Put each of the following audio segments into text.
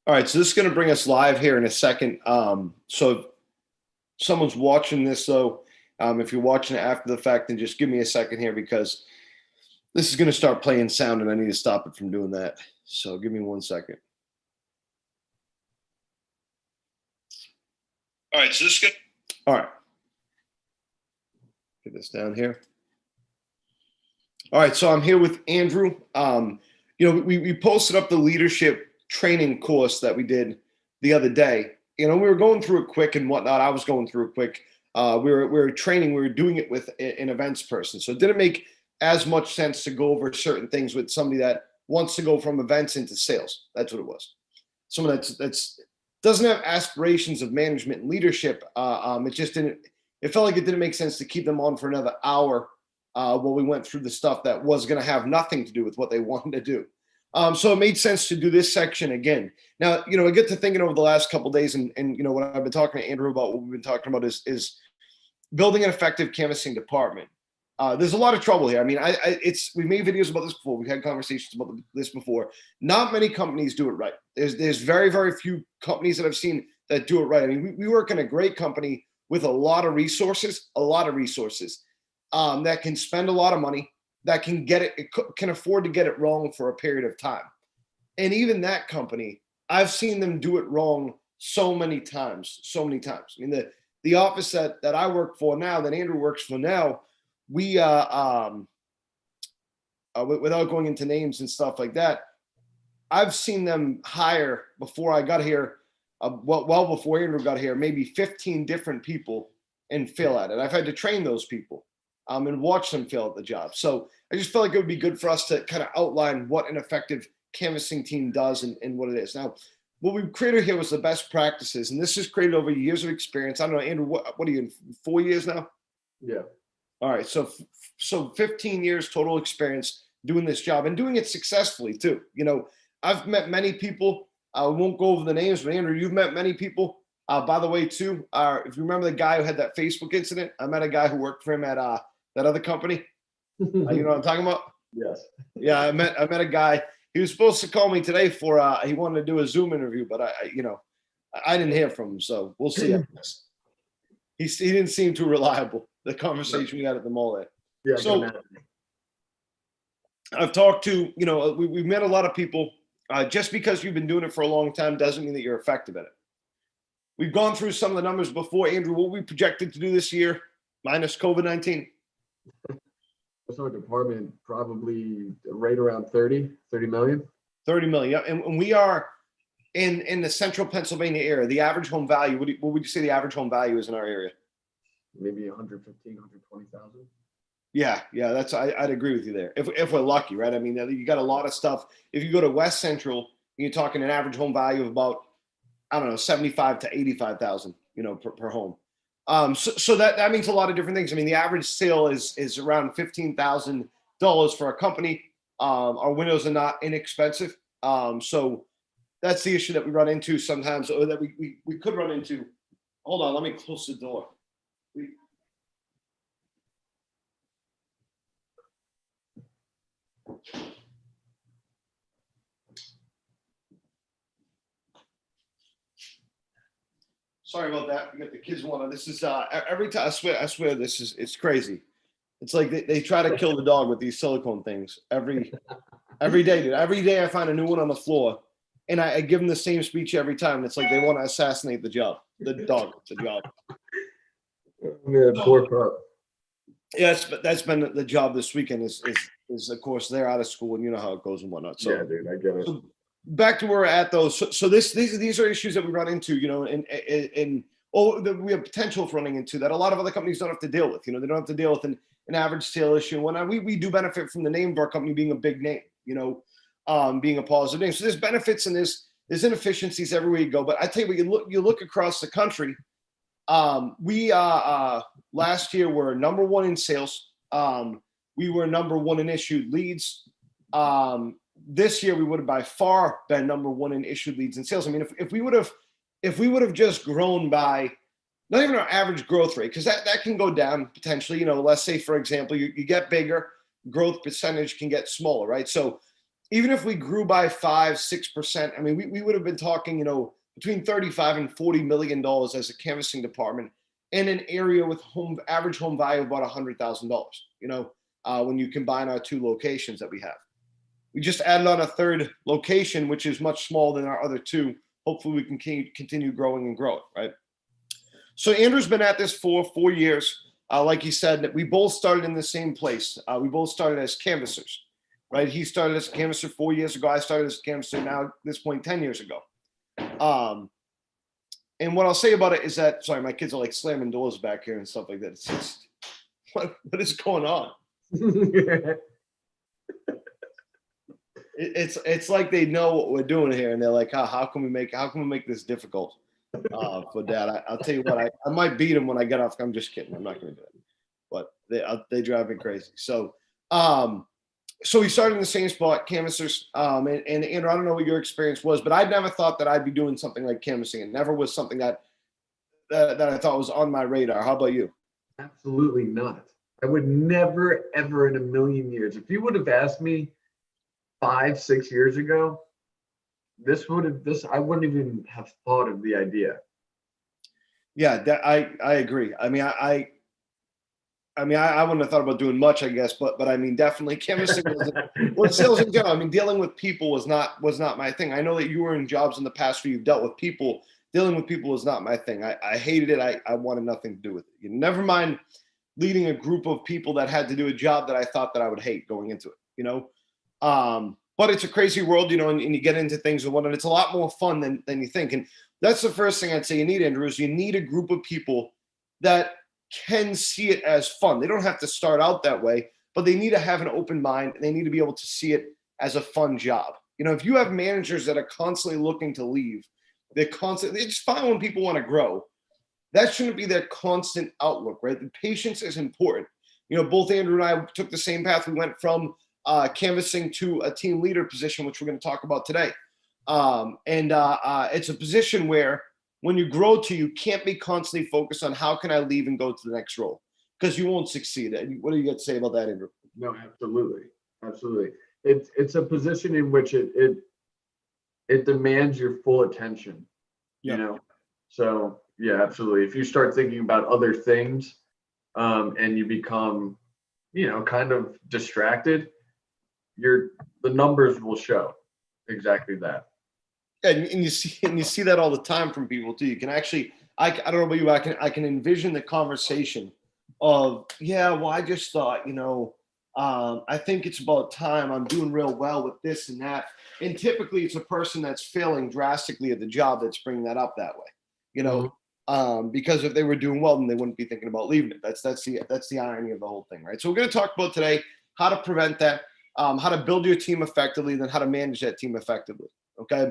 All right, so this is going to bring us live here in a second. So if someone's watching this, though, if you're watching it after the fact, then just give me a second here because this is going to start playing sound and I need to stop it from doing that. So give me 1 second. All right, so this is good. All right. Get this down here. All right, so I'm here with Andrew. We posted up the leadership training course that we did the other day. We were going through it quick and whatnot. I was going through it quick. We were training. We were doing it with an events person, so it didn't make as much sense to go over certain things with somebody that wants to go from events into sales. That's what it was. Someone that's doesn't have aspirations of management and leadership. It just didn't. It felt like it didn't make sense to keep them on for another hour while we went through the stuff that was going to have nothing to do with what they wanted to do. So it made sense to do this section again. Now, I get to thinking over the last couple of days, and what I've been talking to Andrew about, what we've been talking about is building an effective canvassing department. There's a lot of trouble here. I mean, we've made videos about this before. We've had conversations about this before. Not many companies do it right. There's very, very few companies that I've seen that do it right. I mean, we work in a great company with a lot of resources that can spend a lot of money, that can can afford to get it wrong for a period of time. And even that company, I've seen them do it wrong so many times. I mean, the office that I work for now, that Andrew works for now, we without going into names and stuff like that, I've seen them hire before I got here, well before Andrew got here, maybe 15 different people and fail at it. I've had to train those people and watch them fail at the job. So I just felt like it would be good for us to kind of outline what an effective canvassing team does and what it is. Now, what we've created here was the best practices, and this is created over years of experience. I don't know, Andrew, what are you in, 4 years now? Yeah. All right, so 15 years total experience doing this job and doing it successfully too. I've met many people. I won't go over the names, but Andrew, you've met many people. By the way, too, if you remember the guy who had that Facebook incident, I met a guy who worked for him at that other company. You know what I'm talking about? Yes. Yeah, I met a guy. He was supposed to call me today for he wanted to do a Zoom interview, but I didn't hear from him, so we'll see. He didn't seem too reliable. The conversation we had at the mall there. Yeah. So I've talked to we've met a lot of people. Just because you've been doing it for a long time doesn't mean that you're effective at it. We've gone through some of the numbers before, Andrew. What we projected to do this year, minus COVID-19. So department probably right around 30 million. 30 million. Yeah. And we are in the central Pennsylvania area. The average home value, what would you say the average home value is in our area? Maybe 115, 120,000. Yeah. I'd agree with you there. If we're lucky, right? I mean, you got a lot of stuff. If you go to West Central, you're talking an average home value of about, I don't know, 75 to 85,000, per home. So that means a lot of different things. I mean, the average sale is around $15,000 for a company. Our windows are not inexpensive. So that's the issue that we run into sometimes, or that we could run into. Hold on, let me close the door. Sorry about that. We got the kids wanting. This is every time. I swear it's crazy. It's like they try to kill the dog with these silicone things every day, dude. Every day I find a new one on the floor, and I give them the same speech every time. It's like they want to assassinate the dog, the job. Yeah, poor pup. Yes, but that's been the job this weekend. Is of course they're out of school, and you know how it goes and whatnot. So yeah, dude, I get it. So back to where we're at though. So these are issues that we run into, that we have potential for running into that a lot of other companies don't have to deal with. They don't have to deal with an average sale issue and whatnot. We do benefit from the name of our company being a big name, being a positive name. So there's benefits and there's inefficiencies everywhere you go. But I tell you what, you look across the country. We last year were number one in sales. We were number one in issued leads. This year we would have by far been number one in issued leads and sales. I mean, if we would have just grown by not even our average growth rate, because that can go down potentially. Let's say, for example, you get bigger, growth percentage can get smaller, right? So even if we grew by 5-6%, I mean, we would have been talking, you know, between 35 and $40 million as a canvassing department in an area with average home value of about $100,000. You know, when you combine our two locations that we have, we just added on a third location, which is much smaller than our other two. Hopefully, we can continue growing and growing, right? So Andrew's been at this for 4 years. Like he said, we both started in the same place. We both started as canvassers, right? He started as a canvasser 4 years ago. I started as a canvasser now at this point 10 years ago. And what I'll say about it is that, sorry, my kids are like slamming doors back here and stuff like that. It's just, what is going on? It's like they know what we're doing here, and they're like, how can we make this difficult for Dad? I'll tell you what, I might beat him when I get off. I'm just kidding. I'm not going to do it, but they drive me crazy. So we started in the same spot, canvassers. And Andrew, I don't know what your experience was, but I never thought that I'd be doing something like canvassing. It never was something that I thought was on my radar. How about you? Absolutely not. I would never, ever in a million years, if you would have asked me 5-6 years ago, I wouldn't even have thought of the idea. Yeah, I agree. I mean, I wouldn't have thought about doing much, I guess, but I mean, definitely canvassing was sales in general. I mean, dealing with people was not my thing. I know that you were in jobs in the past where you've dealt with people. Dealing with people was not my thing. I hated it. I wanted nothing to do with it. You never mind leading a group of people that had to do a job that I thought that I would hate going into it, you know? But it's a crazy world, you know, and you get into things and whatnot. It's a lot more fun than you think. And that's the first thing I'd say you need, Andrew, is you need a group of people that can see it as fun. They don't have to start out that way, but they need to have an open mind, and they need to be able to see it as a fun job. You know, if you have managers that are constantly looking to leave, it's fine when people want to grow. That shouldn't be their constant outlook, right? The patience is important. You know, both Andrew and I took the same path. We went from canvassing to a team leader position, which we're going to talk about today. It's a position where when you grow you can't be constantly focused on how can I leave and go to the next role, because you won't succeed. And what do you got to say about that, Andrew? No, absolutely. Absolutely. It's a position in which it demands your full attention, you know? So yeah, absolutely. If you start thinking about other things, and you become, you know, kind of distracted, the numbers will show exactly that. And you see that all the time from people too. You can actually, I don't know about you, I can envision the conversation of, yeah, well, I just thought, you know, I think it's about time. I'm doing real well with this and that. And typically it's a person that's failing drastically at the job that's bringing that up that way, you know, because if they were doing well, then they wouldn't be thinking about leaving it. That's the irony of the whole thing, right? So we're going to talk about today how to prevent that, how to build your team effectively, then how to manage that team effectively. Okay.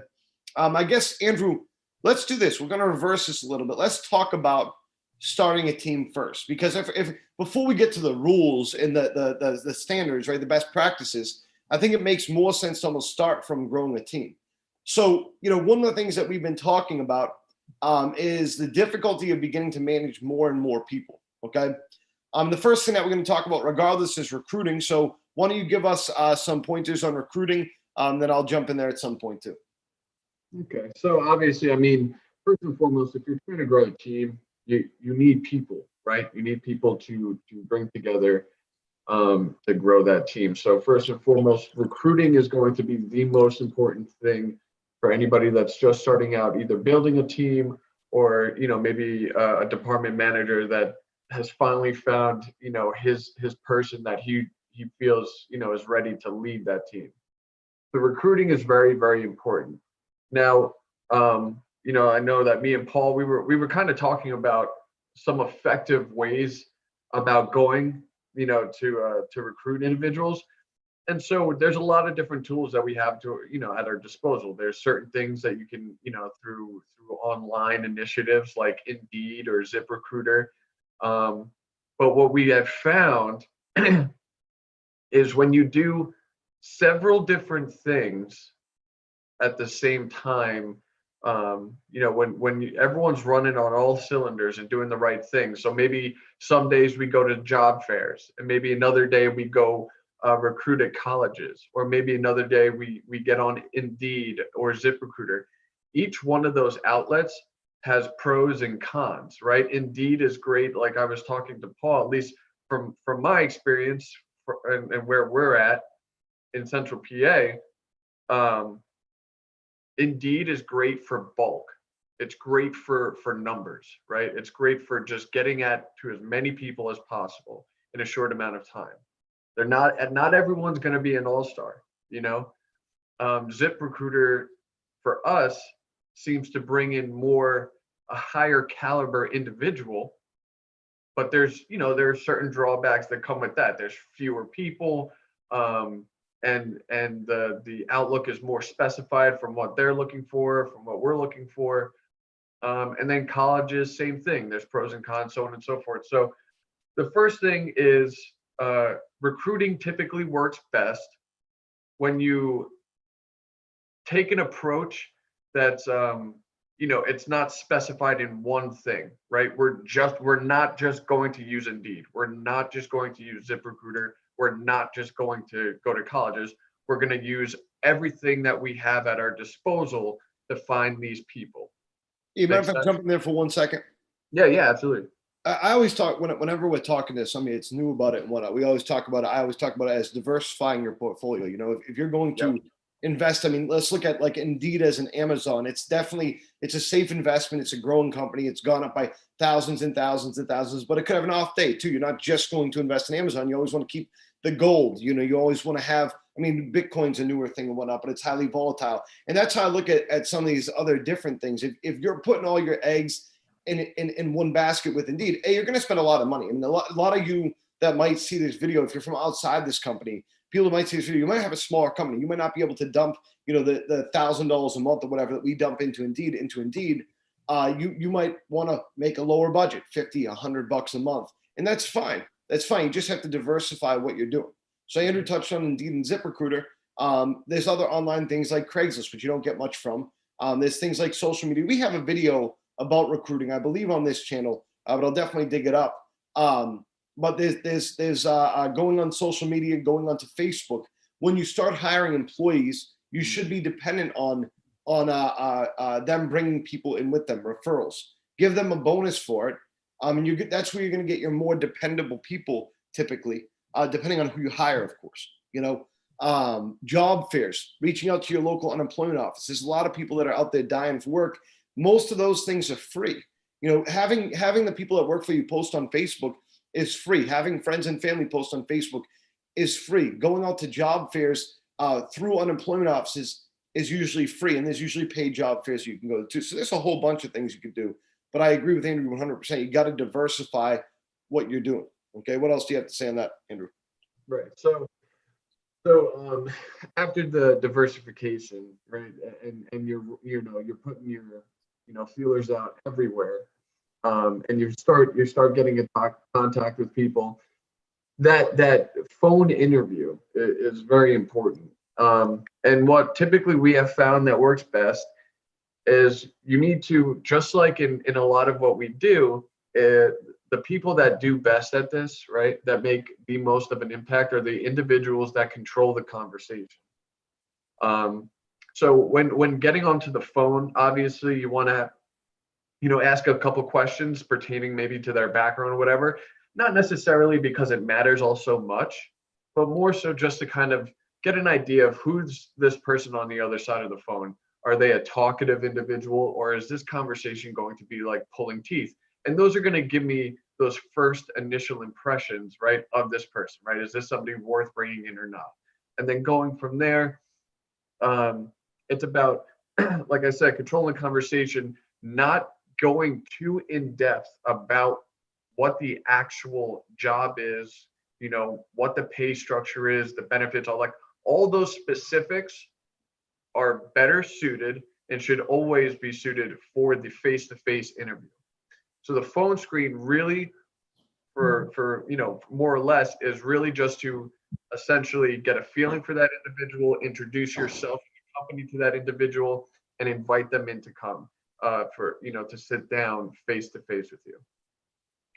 I guess, Andrew, let's do this. We're going to reverse this a little bit. Let's talk about starting a team first, because if before we get to the rules and the standards, right, the best practices, I think it makes more sense to almost start from growing a team. So, you know, one of the things that we've been talking about is the difficulty of beginning to manage more and more people. Okay. The first thing that we're going to talk about, regardless, is recruiting. So why don't you give us some pointers on recruiting? Then I'll jump in there at some point too. Okay. So obviously, I mean, first and foremost, if you're trying to grow a team, you need people, right? You need people to bring together to grow that team. So first and foremost, recruiting is going to be the most important thing for anybody that's just starting out, either building a team or, you know, maybe a department manager that has finally found, you know, his person that he feels, you know, is ready to lead that team. The recruiting is very, very important. Now, you know, I know that me and Paul, we were kind of talking about some effective ways about going, you know, to recruit individuals. And so there's a lot of different tools that we have to, you know, at our disposal. There's certain things that you can, you know, through online initiatives like Indeed or ZipRecruiter. But what we have found is when you do several different things at the same time, you know, when everyone's running on all cylinders and doing the right thing. So maybe some days we go to job fairs, and maybe another day we go recruit at colleges, or maybe another day we get on Indeed or ZipRecruiter. Each one of those outlets has pros and cons, right? Indeed is great. Like I was talking to Paul, at least from my experience and where we're at in Central PA, Indeed is great for bulk. It's great for numbers, right? It's great for just getting to as many people as possible in a short amount of time. They're not everyone's going to be an all-star, you know. ZipRecruiter for us seems to bring in a higher caliber individual, but there are certain drawbacks that come with that. There's fewer people, and the outlook is more specified from what they're looking for, from what we're looking for. And then colleges, same thing. There's pros and cons, so on and so forth. So the first thing is recruiting typically works best when you take an approach that's it's not specified in one thing, right? We're not just going to use Indeed. We're not just going to use ZipRecruiter. We're not just going to go to colleges. We're going to use everything that we have at our disposal to find these people. You mind if I jump in there for 1 second? Yeah, absolutely. I always talk whenever we're talking to somebody that's new about it and whatnot. I always talk about it as diversifying your portfolio. You know, if you're going to invest, I mean, let's look at like Indeed as an Amazon. It's a safe investment. It's a growing company. It's gone up by thousands and thousands and thousands, but it could have an off day too. You're not just going to invest in Amazon. You always want to keep the gold. You know, you always want to have. I mean, Bitcoin's a newer thing and whatnot, but it's highly volatile. And that's how I look at some of these other different things. If you're putting all your eggs in one basket with Indeed, you're going to spend a lot of money. I mean, a lot of you that might see this video, if you're from outside this company, people that might see this video, you might have a smaller company. You might not be able to dump, the $1,000 a month or whatever that we dump into Indeed. You might want to make a lower budget, $50, $100 a month, and that's fine. That's fine. You just have to diversify what you're doing. So Andrew touched on Indeed and ZipRecruiter. There's other online things like Craigslist, which you don't get much from. There's things like social media. We have a video about recruiting, I believe, on this channel, but I'll definitely dig it up. But there's going on social media, going onto Facebook. When you start hiring employees, you should be dependent on them bringing people in with them, referrals. Give them a bonus for it. And that's where you're going to get your more dependable people, typically, depending on who you hire, of course. Job fairs, reaching out to your local unemployment office. There's a lot of people that are out there dying for work. Most of those things are free. Having the people that work for you post on Facebook is free. Having friends and family post on Facebook is free. Going out to job fairs through unemployment offices is usually free, and there's usually paid job fairs you can go to. So there's a whole bunch of things you can do. But I agree with Andrew 100%. You got to diversify what you're doing. Okay, what else do you have to say on that, Andrew? Right. So after the diversification, right, and you're putting your feelers out everywhere, and you start getting in contact with people. That phone interview is very important. And what typically we have found that works best is you need to, just like in a lot of what we do, the people that do best at this, right, that make the most of an impact are the individuals that control the conversation. So when getting onto the phone, obviously you want to, ask a couple questions pertaining maybe to their background or whatever, not necessarily because it matters all so much, but more so just to kind of get an idea of who's this person on the other side of the phone. Are they a talkative individual, or is this conversation going to be like pulling teeth? And those are going to give me those first initial impressions, right, of this person, right? Is this somebody worth bringing in or not? And then going from there, it's about, like I said, controlling the conversation, not going too in depth about what the actual job is, what the pay structure is, the benefits, all those specifics are better suited and should always be suited for the face-to-face interview. So the phone screen really, for more or less, is really just to essentially get a feeling for that individual, introduce yourself and the company to that individual, and invite them in to come to sit down face-to-face with you.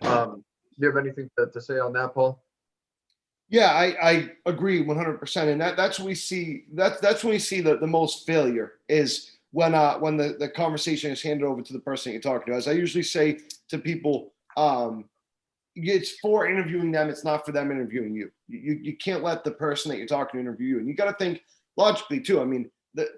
Do you have anything to say on that, Paul? Yeah, I agree 100%. And that's when we see that's when we see the most failure is when the conversation is handed over to the person you're talking to. As I usually say to people, it's for interviewing them, it's not for them interviewing you. You can't let the person that you're talking to interview you. And you got to think logically too. I mean,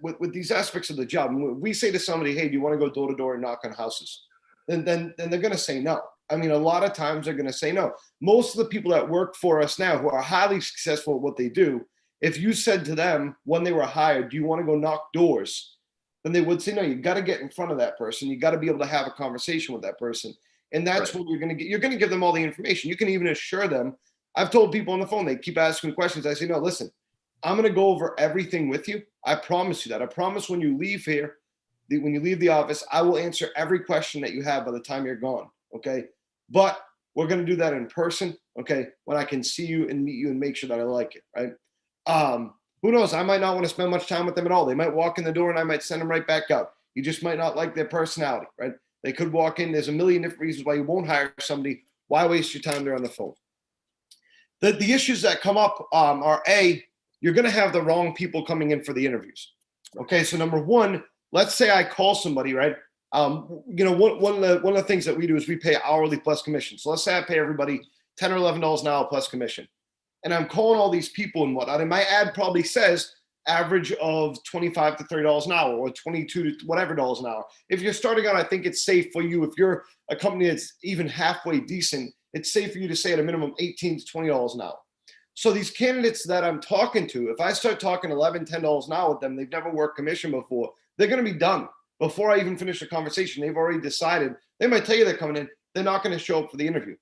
with these aspects of the job, when we say to somebody, "Hey, do you want to go door to door and knock on houses?" Then they're going to say no. I mean, a lot of times they're going to say no. Most of the people that work for us now, who are highly successful at what they do, if you said to them when they were hired, "Do you want to go knock doors?" then they would say no. You got to get in front of that person. You got to be able to have a conversation with that person, and that's Right. what you're going to get. You're going to give them all the information. You can even assure them. I've told people on the phone, they keep asking questions. I say, no, listen, I'm going to go over everything with you. I promise you that. I promise when you leave here, when you leave the office, I will answer every question that you have by the time you're gone. Okay. But we're going to do that in person. Okay. When I can see you and meet you and make sure that I like it. Right. Who knows? I might not want to spend much time with them at all. They might walk in the door and I might send them right back out. You just might not like their personality. Right. They could walk in. There's a million different reasons why you won't hire somebody. Why waste your time there on the phone? The issues that come up are A, you're going to have the wrong people coming in for the interviews. Okay, so number one, let's say I call somebody, right? One of the things that we do is we pay hourly plus commission. So let's say I pay everybody $10 or $11 an hour plus commission, and I'm calling all these people and whatnot. And my ad probably says average of $25 to $30 an hour, or 22 to whatever dollars an hour. If you're starting out, I think it's safe for you. If you're a company that's even halfway decent, it's safe for you to say at a minimum $18 to $20 an hour. So these candidates that I'm talking to, if I start talking $11, $10 an hour with them, they've never worked commission before, they're going to be done before I even finish the conversation. They've already decided. They might tell you they're coming in, they're not going to show up for the interview.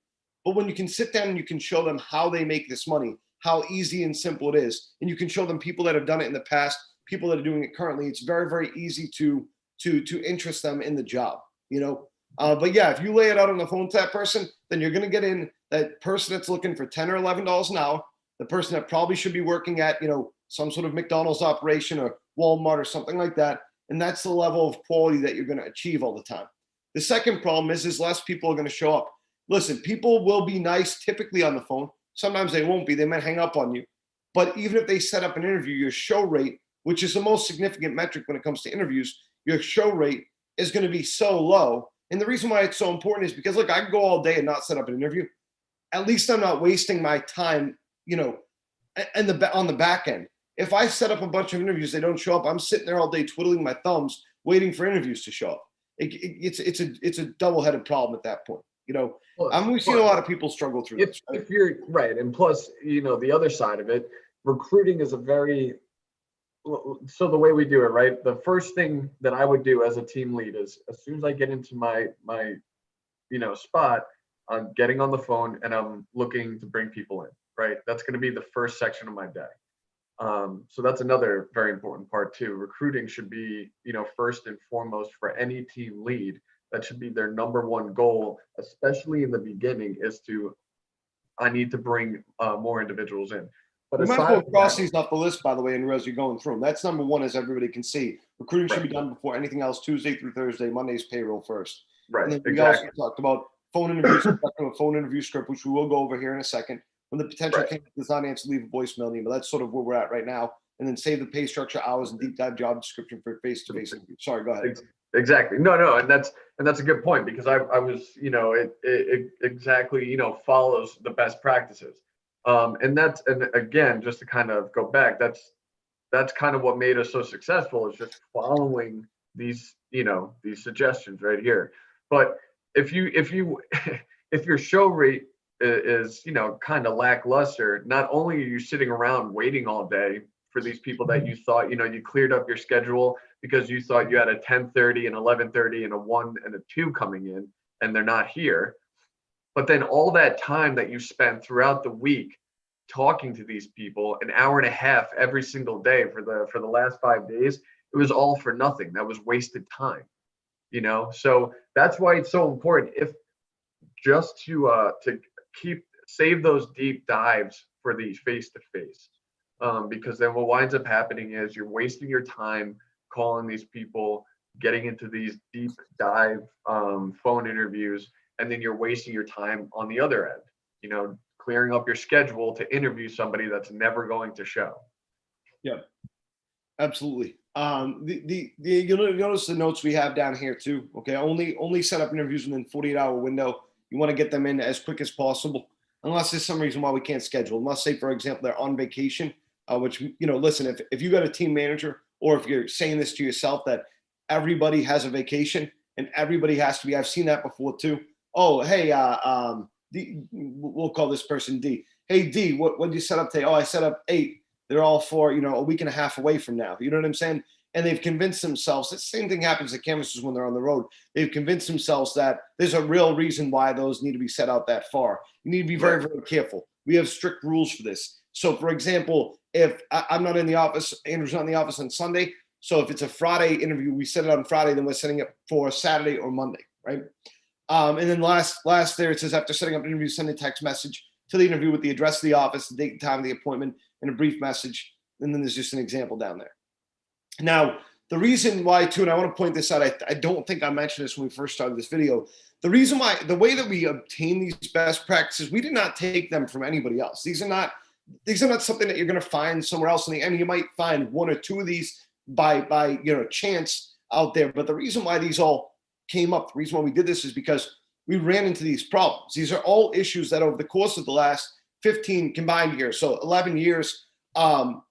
But when you can sit down and you can show them how they make this money, how easy and simple it is, and you can show them people that have done it in the past, people that are doing it currently, it's very, very easy to interest them in the job. You know, but yeah, if you lay it out on the phone to that person, then you're going to get in that person that's looking for $10 or $11 an hour, the person that probably should be working at, some sort of McDonald's operation or Walmart or something like that. And that's the level of quality that you're going to achieve all the time. The second problem is less people are going to show up. Listen, people will be nice typically on the phone. Sometimes they won't be. They might hang up on you. But even if they set up an interview, your show rate, which is the most significant metric when it comes to interviews, your show rate is going to be so low. And the reason why it's so important is because, look, I can go all day and not set up an interview. At least I'm not wasting my time, and on the back end. If I set up a bunch of interviews, they don't show up. I'm sitting there all day twiddling my thumbs, waiting for interviews to show up. It's a double-headed problem at that point. Plus, We've seen a plus, lot of people struggle through if this. Right? if you're right, and plus, the other side of it, recruiting is a very so the way we do it, right? The first thing that I would do as a team lead is as soon as I get into my spot, I'm getting on the phone and I'm looking to bring people in, right? That's going to be the first section of my day. So that's another very important part too. Recruiting should be, first and foremost for any team lead. That should be their number one goal, especially in the beginning, is I need to bring more individuals in. But We might as well aside from cross that, these off the list, by the way, and as you're going through them. That's number one, as everybody can see. Recruiting should right, be done before anything else, Tuesday through Thursday, Monday's payroll first. And right, then we also exactly, talked about phone interviews, a phone interview script, which we will go over here in a second. When the potential right. candidate does not answer, leave a voicemail name, but that's sort of where we're at right now. And then save the pay structure, hours, and deep dive job description for face-to-face interview. Sorry, go ahead. Exactly. No, and that's a good point because I was, it exactly, follows the best practices. And again, just to kind of go back, that's kind of what made us so successful is just following these suggestions right here. But if you if your show rate is, kind of lackluster, not only are you sitting around waiting all day for these people that you thought, you cleared up your schedule because you thought you had a 10:30 and 11:30 and a 1 and a 2 coming in and they're not here. But then all that time that you spent throughout the week talking to these people, an hour and a half every single day for the last 5 days, it was all for nothing. That was wasted time. So that's why it's so important. If just to keep save those deep dives for these face to face, because then what winds up happening is you're wasting your time calling these people, getting into these deep dive phone interviews, and then you're wasting your time on the other end, clearing up your schedule to interview somebody that's never going to show. Yeah, absolutely. You'll notice the notes we have down here too. Okay, only set up interviews within 48-hour window. You want to get them in as quick as possible, unless there's some reason why we can't schedule. Unless, say, for example, they're on vacation. Which, listen, if you got a team manager, or if you're saying this to yourself that everybody has a vacation and everybody has to be. I've seen that before too. Oh, hey, D, we'll call this person D. Hey, D, what did you set up today? Oh, I set up 8. They're all for, a week and a half away from now. You know what I'm saying? And they've convinced themselves, the same thing happens to canvassers when they're on the road. They've convinced themselves that there's a real reason why those need to be set out that far. You need to be very, very careful. We have strict rules for this. So, for example, if I'm not in the office, Andrew's not in the office on Sunday. So if it's a Friday interview, we set it on Friday, then we're setting it for Saturday or Monday, right? And then last there, it says after setting up an interview, send a text message to the interview with the address of the office, the date and time of the appointment, and a brief message. And then there's just an example down there. Now, the reason why, too, and I want to point this out, I don't think I mentioned this when we first started this video. The reason why, the way that we obtain these best practices, we did not take them from anybody else. These are not something that you're going to find somewhere else. You might find 1 or 2 of these by chance out there. But the reason why these all came up, the reason why we did this is because we ran into these problems. These are all issues that over the course of the last 15 combined years, so 11 years,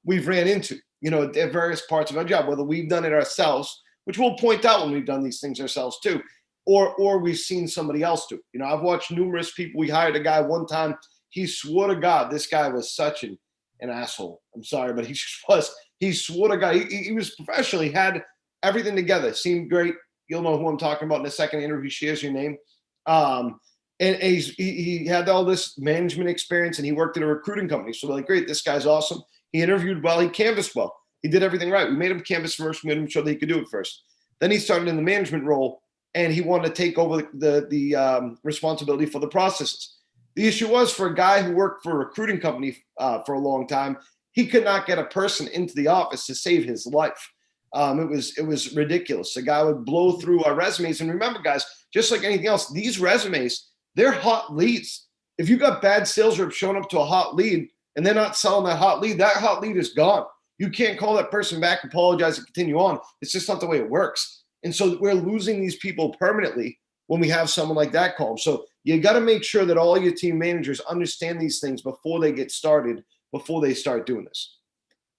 we've ran into, at various parts of our job, whether we've done it ourselves, which we'll point out when we've done these things ourselves too, or we've seen somebody else do. I've watched numerous people. We hired a guy one time. He swore to God, this guy was such an asshole. I'm sorry, but he just was. He swore to God. He was professional. He had everything together. Seemed great. You'll know who I'm talking about in a second. Interview shares your name. And he had all this management experience, and he worked at a recruiting company. So we're like, great, this guy's awesome. He interviewed well. He canvassed well. He did everything right. We made him canvass first. We made him show that he could do it first. Then he started in the management role, and he wanted to take over the responsibility for the processes. The issue was, for a guy who worked for a recruiting company for a long time, he could not get a person into the office to save his life. It was ridiculous. The guy would blow through our resumes. And remember, guys, just like anything else, these resumes, they're hot leads. If you got bad sales reps showing up to a hot lead and they're not selling that hot lead is gone. You can't call that person back, apologize, and continue on. It's just not the way it works. And so we're losing these people permanently when we have someone like that call them. So you got to make sure that all your team managers understand these things before they get started, before they start doing this.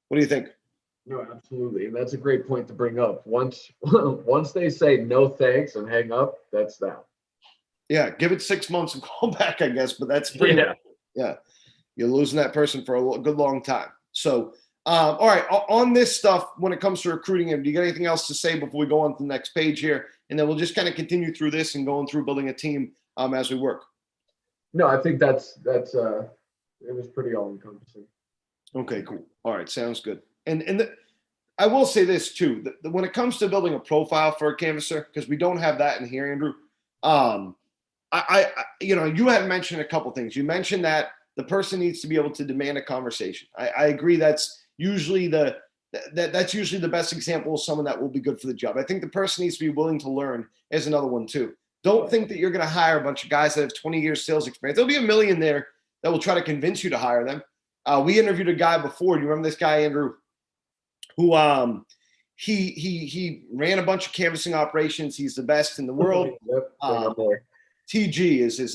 What do you think? No, absolutely. And that's a great point to bring up. Once they say no thanks and hang up, that's that. Yeah, give it 6 months and call back, I guess. But that's pretty yeah. You're losing that person for a good long time. So, all right, on this stuff, when it comes to recruiting him, do you got anything else to say before we go on to the next page here? And then we'll just kind of continue through this and going through building a team as we work. No, I think that's it was pretty all encompassing. Okay, cool. All right, sounds good. And I will say this too, that when it comes to building a profile for a canvasser, because we don't have that in here, Andrew. You had mentioned a couple things. You mentioned that the person needs to be able to demand a conversation. I agree. That's usually that's usually the best example of someone that will be good for the job. I think the person needs to be willing to learn is another one too. Don't think that you're going to hire a bunch of guys that have 20 years sales experience. There'll be a million there that will try to convince you to hire them. We interviewed a guy before. Do you remember this guy, Andrew? Who he ran a bunch of canvassing operations. He's the best in the world. TG is his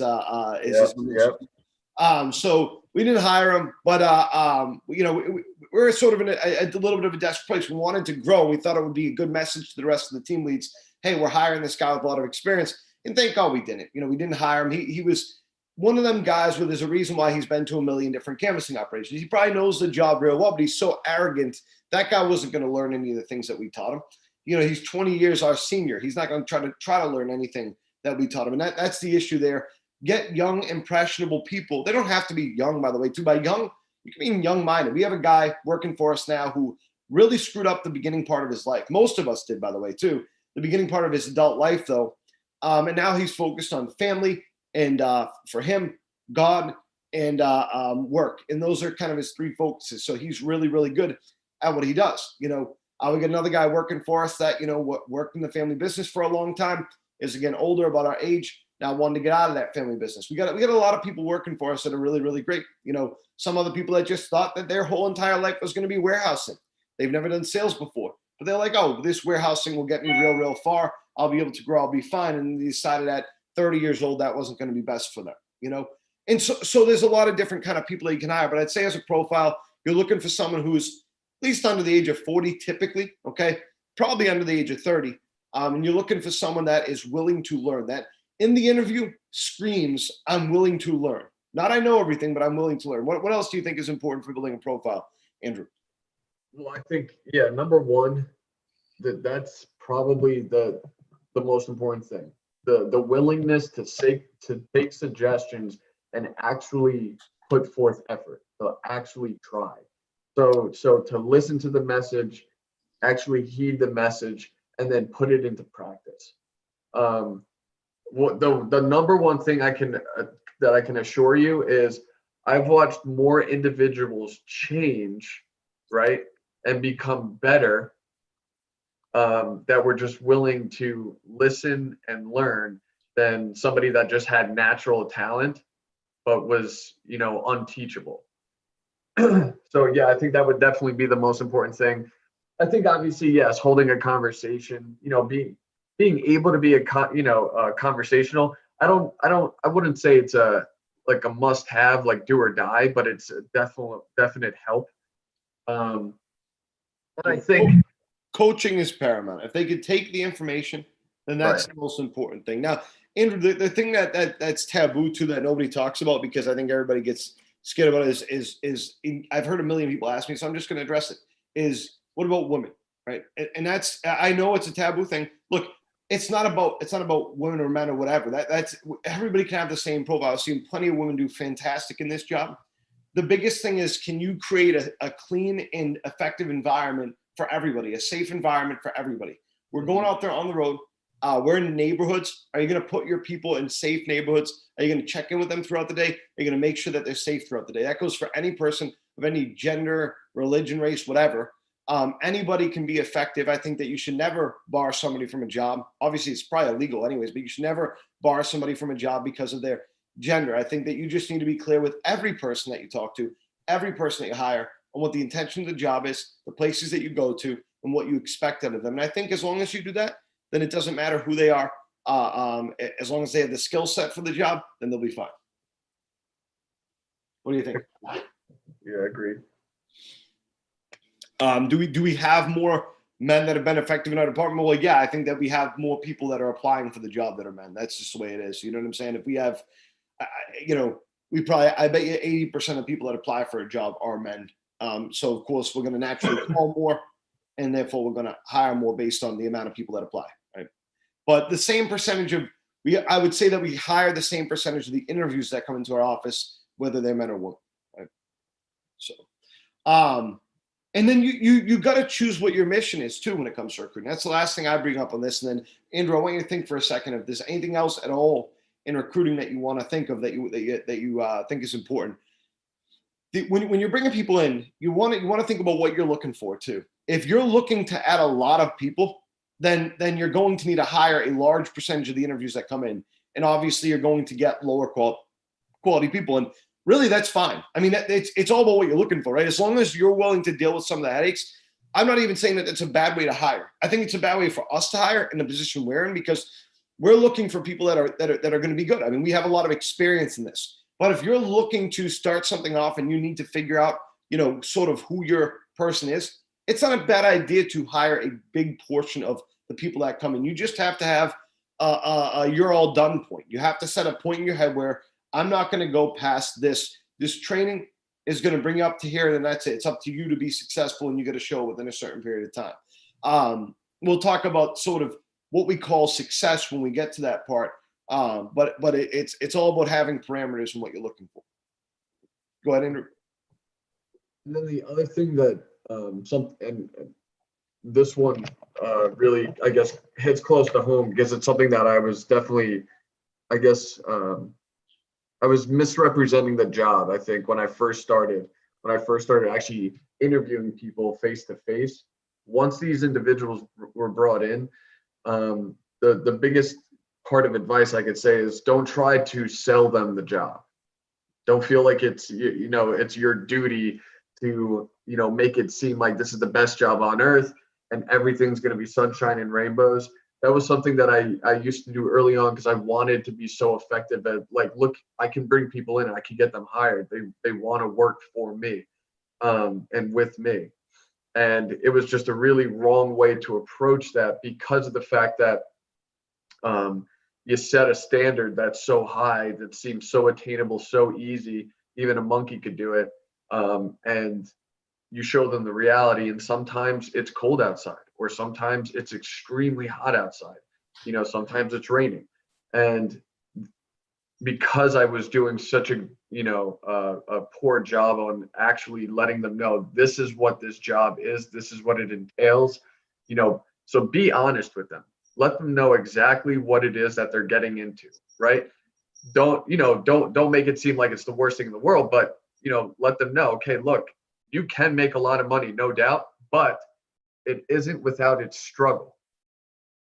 so we didn't hire him, but we're sort of in a little bit of a desperate place. We wanted to grow. We thought it would be a good message to the rest of the team leads. Hey, we're hiring this guy with a lot of experience, and thank God we didn't. We didn't hire him. He was one of them guys where there's a reason why he's been to a million different canvassing operations. He probably knows the job real well, but he's so arrogant. That guy wasn't going to learn any of the things that we taught him. He's 20 years our senior. He's not going to try to learn anything that we taught him. And that's the issue there. Get young, impressionable people. They don't have to be young, by the way, too. By young, you can be young-minded. We have a guy working for us now who really screwed up the beginning part of his life. Most of us did, by the way, too. The beginning part of his adult life, though. And now he's focused on family and, for him, God and work. And those are kind of his 3 focuses. So he's really, really good at what he does. We got another guy working for us that, worked in the family business for a long time, is again older, about our age. now wanting to get out of that family business. We got a lot of people working for us that are really, really great. You know, some other people that just thought that their whole entire life was going to be warehousing. They've never done sales before, but they're like, oh, this warehousing will get me real, real far. I'll be able to grow. I'll be fine. And they decided at 30 years old, that wasn't going to be best for them, you know? And so there's a lot of different kind of people that you can hire, but I'd say as a profile, you're looking for someone who's at least under the age of 40, typically, okay? Probably under the age of 30. And you're looking for someone that is willing to learn. That in the interview screams, I'm willing to learn. Not I know everything, but I'm willing to learn. What else do you think is important for building a profile, Andrew? Well, I think, yeah, number one, that's probably the most important thing. The willingness to take suggestions and actually put forth effort, to actually try. So to listen to the message, actually heed the message, and then put it into practice. The number one thing that I can assure you is I've watched more individuals change, right, and become better, that were just willing to listen and learn, than somebody that just had natural talent but was, unteachable. So yeah, I think that would definitely be the most important thing. I think obviously, yes, holding a conversation, being able to be conversational. I wouldn't say it's a must have, like do or die, but it's a definite help. And I think coaching is paramount. If they could take the information, then that's the most important thing. Now, Andrew, the thing that's taboo too, that nobody talks about, because I think everybody gets scared about it, is I've heard a million people ask me, so I'm just going to address it, is what about women, right? And that's, I know it's a taboo thing. Look, it's not about women or men or whatever. That's everybody can have the same profile. I've seen plenty of women do fantastic in this job. The biggest thing is, can you create a clean and effective environment for everybody, a safe environment for everybody? We're going out there on the road. We're in neighborhoods. Are you going to put your people in safe neighborhoods? Are you going to check in with them throughout the day? Are you going to make sure that they're safe throughout the day? That goes for any person of any gender, religion, race, whatever. Anybody can be effective. I think that you should never bar somebody from a job. Obviously, it's probably illegal anyways, but you should never bar somebody from a job because of their gender. I think that you just need to be clear with every person that you talk to, every person that you hire, on what the intention of the job is, the places that you go to, and what you expect out of them. And I think as long as you do that, then it doesn't matter who they are. As long as they have the skill set for the job, then they'll be fine. What do you think? Yeah, agreed. Do we have more men that have been effective in our department? Well, yeah, I think that we have more people that are applying for the job that are men. That's just the way it is. You know what I'm saying? If we have, I bet you 80% of people that apply for a job are men. So of course we're going to naturally call more, and therefore we're going to hire more based on the amount of people that apply, right? But the same percentage I would say that we hire the same percentage of the interviews that come into our office, whether they're men or women, right? So, and then you got to choose what your mission is too when it comes to recruiting. That's the last thing I bring up on this. And then Andrew, I want you to think for a second if there's anything else at all in recruiting that you want to think of that you think is important. When you're bringing people in, you want to think about what you're looking for too. If you're looking to add a lot of people, then you're going to need to hire a large percentage of the interviews that come in, and obviously you're going to get lower quality people. And really, that's fine. I mean, it's all about what you're looking for, right? As long as you're willing to deal with some of the headaches. I'm not even saying that it's a bad way to hire. I think it's a bad way for us to hire in the position we're in, because we're looking for people that are going to be good. I mean, we have a lot of experience in this. But if you're looking to start something off and you need to figure out, sort of who your person is, it's not a bad idea to hire a big portion of the people that come in. You just have to have a you're all done point. You have to set a point in your head where I'm not going to go past this. This training is going to bring you up to here, and then that's it. It's up to you to be successful, and you got to show within a certain period of time. We'll talk about sort of what we call success when we get to that part. But it's all about having parameters and what you're looking for. Go ahead, Andrew. And then the other thing that and this one really, I guess, hits close to home, because it's something that I was definitely, I guess, I was misrepresenting the job. I think when I first started actually interviewing people face to face, once these individuals were brought in, the biggest part of advice I could say is don't try to sell them the job. Don't feel like it's it's your duty to make it seem like this is the best job on earth and everything's going to be sunshine and rainbows. That was something that I used to do early on because I wanted to be so effective at, like, look, I can bring people in and I can get them hired. They want to work for me and with me. And it was just a really wrong way to approach that because of the fact that you set a standard that's so high that seems so attainable, so easy, even a monkey could do it. And you show them the reality, and sometimes it's cold outside, or sometimes it's extremely hot outside. Sometimes it's raining. And because I was doing such a poor job on actually letting them know this is what this job is, this is what it entails, so be honest with them. Let them know exactly what it is that they're getting into, right? Don't make it seem like it's the worst thing in the world, but let them know, okay, look, you can make a lot of money, no doubt, but it isn't without its struggle.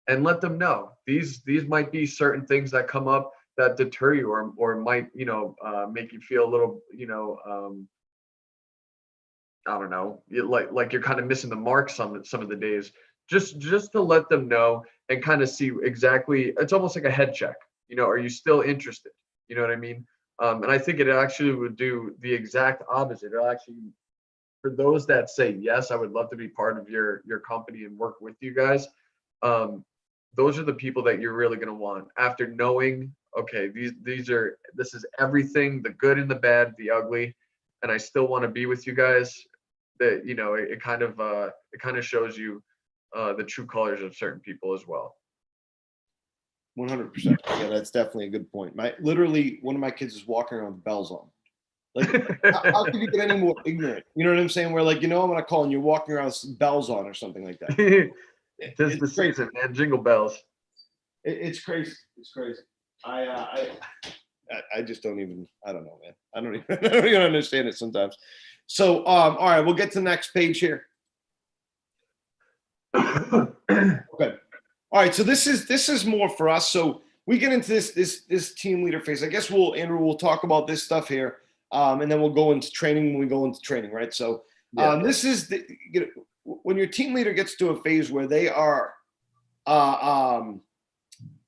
And let them know these might be certain things that come up that deter you or might make you feel a little I don't know, like you're kind of missing the mark some of the days. Just to let them know and kind of see exactly, it's almost like a head check. Are you still interested? You know what I mean? And I think it actually would do the exact opposite. It'll actually, for those that say yes, I would love to be part of your company and work with you guys. Those are the people that you're really going to want after knowing, okay, this is everything, the good and the bad, the ugly, and I still want to be with you guys. That it kind of shows you the true colors of certain people as well. 100%. Yeah, that's definitely a good point. Literally, one of my kids is walking around with bells on. Like, how could you get any more ignorant? You know what I'm saying? Where, like, I'm gonna call and you're walking around with bells on or something like that. Tis the season, man. Jingle bells. It's crazy. It's crazy. I just don't even. I don't know, man. I don't even understand it sometimes. So, all right, we'll get to the next page here. Okay. All right. So this is more for us. So we get into this team leader phase. I guess Andrew, we'll talk about this stuff here, and then we'll go into training when we go into training, right? So this is when your team leader gets to a phase where they are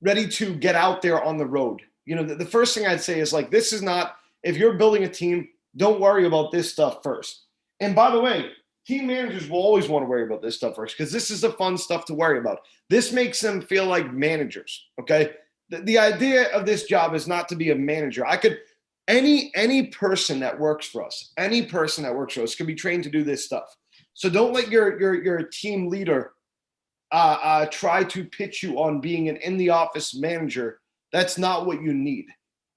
ready to get out there on the road. The first thing I'd say is, like, this is not, if you're building a team, don't worry about this stuff first. And by the way, team managers will always want to worry about this stuff first because this is the fun stuff to worry about. This makes them feel like managers, okay? The idea of this job is not to be a manager. Any person that works for us, can be trained to do this stuff. So don't let your team leader try to pitch you on being an in-the-office manager. That's not what you need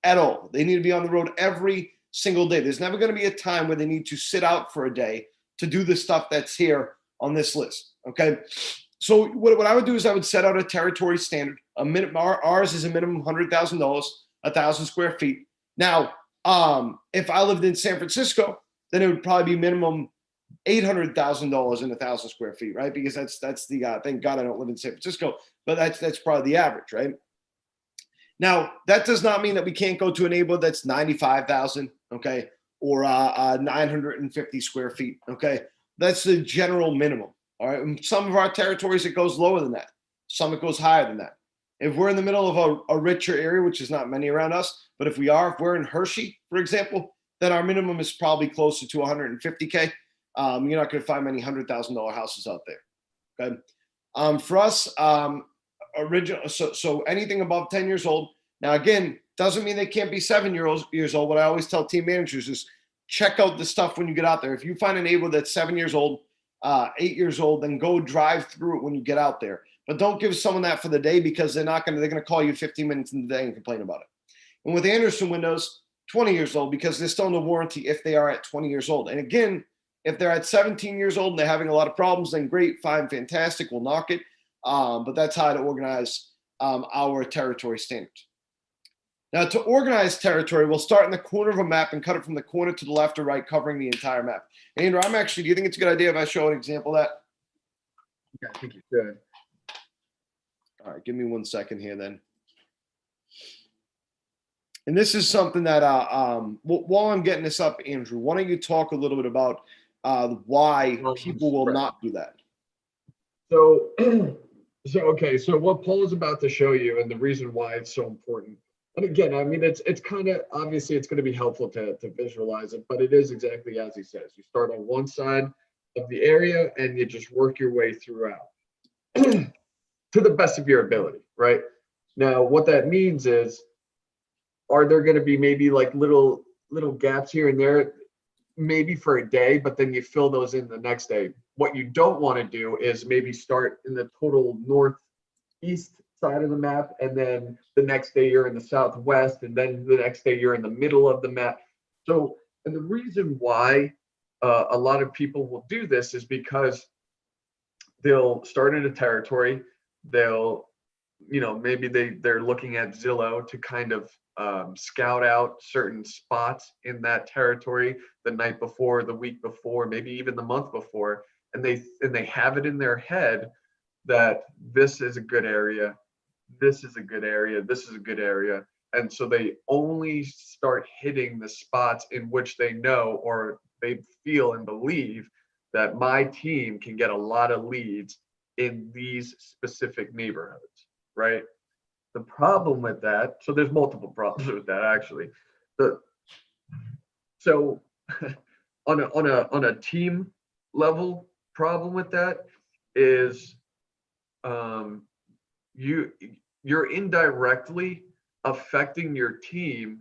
at all. They need to be on the road every single day. There's never going to be a time where they need to sit out for a day to do the stuff that's here on this list, okay? So what I would do is I would set out a territory standard. Ours is a minimum $100,000, 1,000 square feet. Now, if I lived in San Francisco, then it would probably be minimum $800,000 in 1,000 square feet, right? Because that's the thank God I don't live in San Francisco, but that's probably the average, right? Now, that does not mean that we can't go to a neighborhood that's 95,000, okay, or 950 square feet, okay? That's the general minimum, all right? In some of our territories, it goes lower than that. Some it goes higher than that. If we're in the middle of a richer area, which is not many around us, but if we're in Hershey, for example, then our minimum is probably closer to 150K. You're not going to find many $100,000 houses out there, okay? For us, so anything above 10 years old. Now, again, doesn't mean they can't be 7 years old. What I always tell team managers is check out the stuff when you get out there. If you find a neighborhood that's 7 years old, 8 years old, then go drive through it when you get out there. But don't give someone that for the day because they're going to call you 15 minutes in the day and complain about it. And with Andersen windows, 20 years old, because they're still in the warranty if they are at 20 years old. And again, if they're at 17 years old and they're having a lot of problems, then great, fine, fantastic, we'll knock it. But that's how to organize our territory standards. Now, to organize territory, we'll start in the corner of a map and cut it from the corner to the left or right, covering the entire map. Andrew, do you think it's a good idea if I show an example of that? Yeah, I think you should. All right, give me 1 second here then. And this is something that, while I'm getting this up, Andrew, why don't you talk a little bit about why people will Right. not do that? So, okay. So what Paul is about to show you, and the reason why it's so important. And again, I mean, it's kind of obviously it's going to be helpful to visualize it, but it is exactly as he says. You start on one side of the area and you just work your way throughout to the best of your ability, right? Now, what that means is, are there going to be maybe like little gaps here and there, maybe for a day, but then you fill those in the next day. What you don't want to do is maybe start in the total northeast side of the map, and then the next day you're in the southwest, and then the next day you're in the middle of the map. So, and the reason why a lot of people will do this is because they'll start in a territory, they'll, maybe they're looking at Zillow to kind of scout out certain spots in that territory the night before, the week before, maybe even the month before, and they have it in their head that this is a good area, this is a good area, this is a good area. And so they only start hitting the spots in which they know or they feel and believe that my team can get a lot of leads in these specific neighborhoods, right? The problem with that, so there's multiple problems with that actually. The so on a team level problem with that is you you're indirectly affecting your team